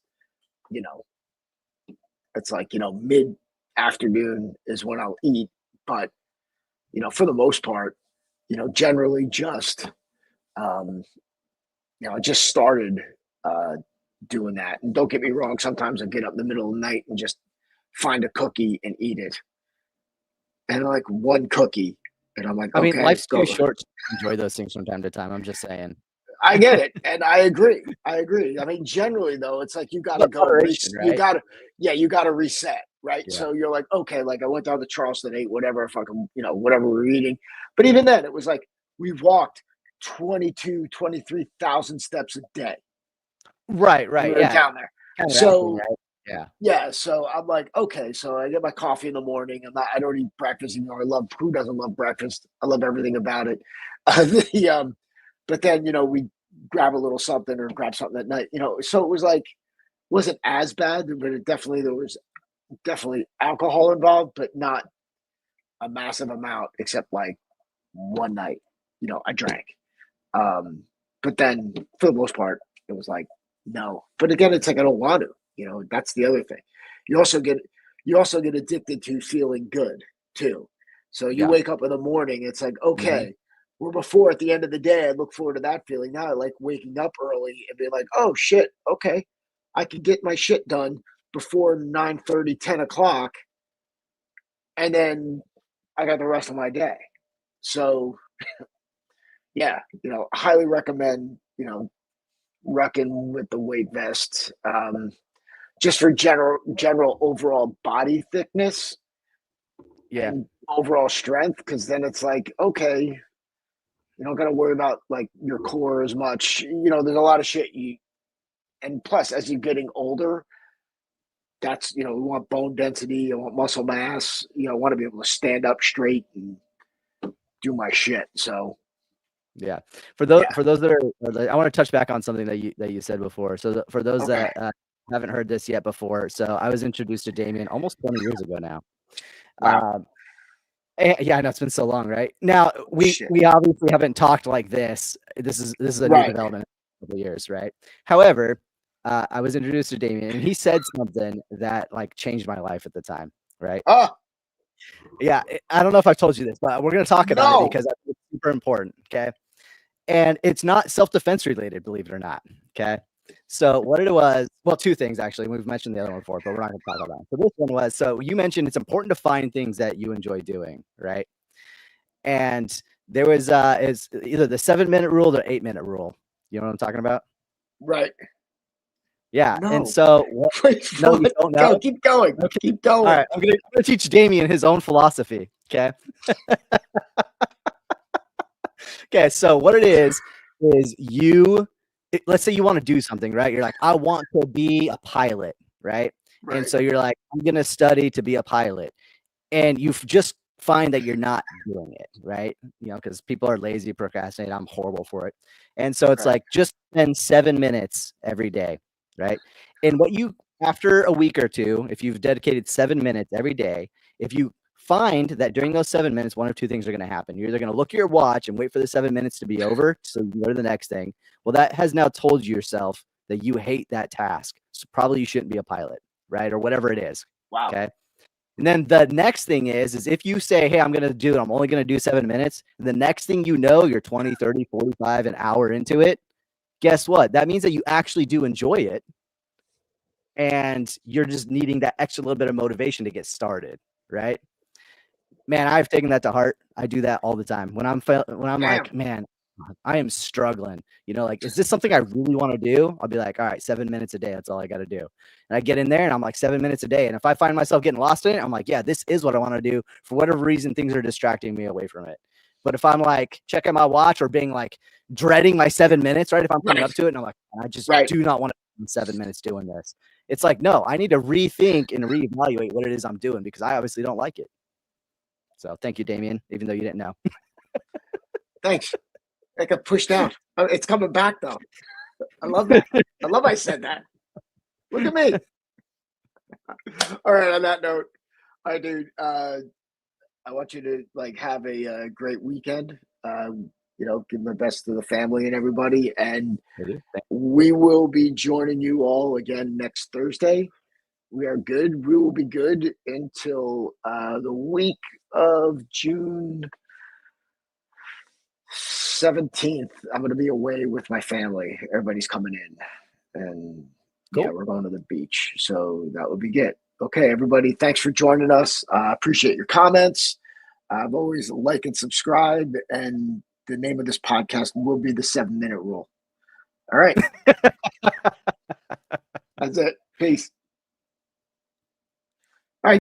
it's like, mid afternoon is when I'll eat. But, for the most part, generally just, I just started doing that. And don't get me wrong, sometimes I get up in the middle of the night and just find a cookie and eat it. And like one cookie. And I'm like, I mean, okay, life's too short to enjoy those things from time to time. I'm just saying. I get it, and I agree. I mean, generally though, it's like you got to go. Right? You got to reset, right? Yeah. So you're like, okay, like I went down to Charleston, ate whatever fucking, whatever we're eating. But even then, it was like we walked 23,000 steps a day. Right. Yeah. Down there. Kind of so right? Yeah. So I'm like, okay, so I get my coffee in the morning. I don't eat breakfast, even though who doesn't love breakfast? I love everything about it. But then, we grab a little something or grab something at night, so it was like, wasn't as bad, but there was definitely alcohol involved, but not a massive amount, except like one night, I drank. But then for the most part, it was like, no. But again, it's like I don't want to. That's the other thing. You also get addicted to feeling good too. So you Yeah. wake up in the morning, it's like, okay, Mhm. where before at the end of the day, I look forward to that feeling. Now I like waking up early and be like, oh shit, okay, I can get my shit done before 9:30, 10 o'clock, and then I got the rest of my day. So yeah, highly recommend, rucking with the weight vest, just for general overall body thickness Yeah. and overall strength. Because then it's like, okay, you don't got to worry about like your core as much. There's a lot of shit and plus as you're getting older, that's we want bone density, I want muscle mass, I want to be able to stand up straight and do my shit. So Yeah. For those yeah, that are, I want to touch back on something that you said before. So for those okay, that haven't heard this yet before, so I was introduced to Damian almost 20 years ago now. wow, Yeah, I know it's been so long, right? Now shit, we obviously haven't talked like this. This is a new right, development in a couple of years, right? However, I was introduced to Damian, and he said something that like changed my life at the time, right? oh Yeah, I don't know if I've told you this, but we're going to talk about it no, because I think it's super important. Okay. And it's not self-defense related, believe it or not. Okay. So what it was, well, two things actually. We've mentioned the other one before, but we're not going to talk about that. So this one was, so you mentioned it's important to find things that you enjoy doing, right? And there was is either the 7-minute rule or 8-minute rule. You know what I'm talking about? right, Yeah. And no. so Wait, no, you what? don't know. Go, keep going, Okay. keep All going. right. I'm gonna teach Damien his own philosophy. Okay. Okay, so what it is let's say you want to do something, right? You're like, I want to be a pilot, right? And Right, so you're like, I'm going to study to be a pilot. And you just find that you're not doing it, right? Because people are lazy, procrastinate. I'm horrible for it. And so it's right, like, just spend 7 minutes every day, right? And after a week or two, if you've dedicated 7 minutes every day, if you find that during those 7 minutes, one of two things are going to happen. You're either going to look at your watch and wait for the 7 minutes to be over so you can go to the next thing. Well, that has now told yourself that you hate that task. So probably you shouldn't be a pilot, right? Or whatever it is. wow, Okay. And then the next thing is if you say, hey, I'm only going to do 7 minutes. The next thing you know, you're 20, 30, 45, an hour into it. Guess what? That means that you actually do enjoy it. And you're just needing that extra little bit of motivation to get started. Right. Man, I've taken that to heart. I do that all the time. When I'm damn, like, man, I am struggling. Like, is this something I really want to do? I'll be like, all right, 7 minutes a day. That's all I got to do. And I get in there and I'm like 7 minutes a day. And if I find myself getting lost in it, I'm like, yeah, this is what I want to do. For whatever reason, things are distracting me away from it. But if I'm like checking my watch or being like dreading my 7 minutes, right? If I'm coming right, up to it and I'm like, I just right. do not want to spend 7 minutes doing this. It's like, no, I need to rethink and reevaluate what it is I'm doing because I obviously don't like it. So thank you, Damian, even though you didn't know. Thanks. I got pushed out. It's coming back though. I love that. I love I said that. Look at me. All right. On that note, all right, dude. I want you to like have a great weekend. Give my best to the family and everybody, and we will be joining you all again next Thursday. We are good. We will be good until the week of June 17th. I'm going to be away with my family. Everybody's coming in, and yeah, Cool. we're going to the beach. So that would be good. Okay, everybody, thanks for joining us. Appreciate your comments. I've always like and subscribe, and the name of this podcast will be the 7-minute rule. All right. That's it. Peace.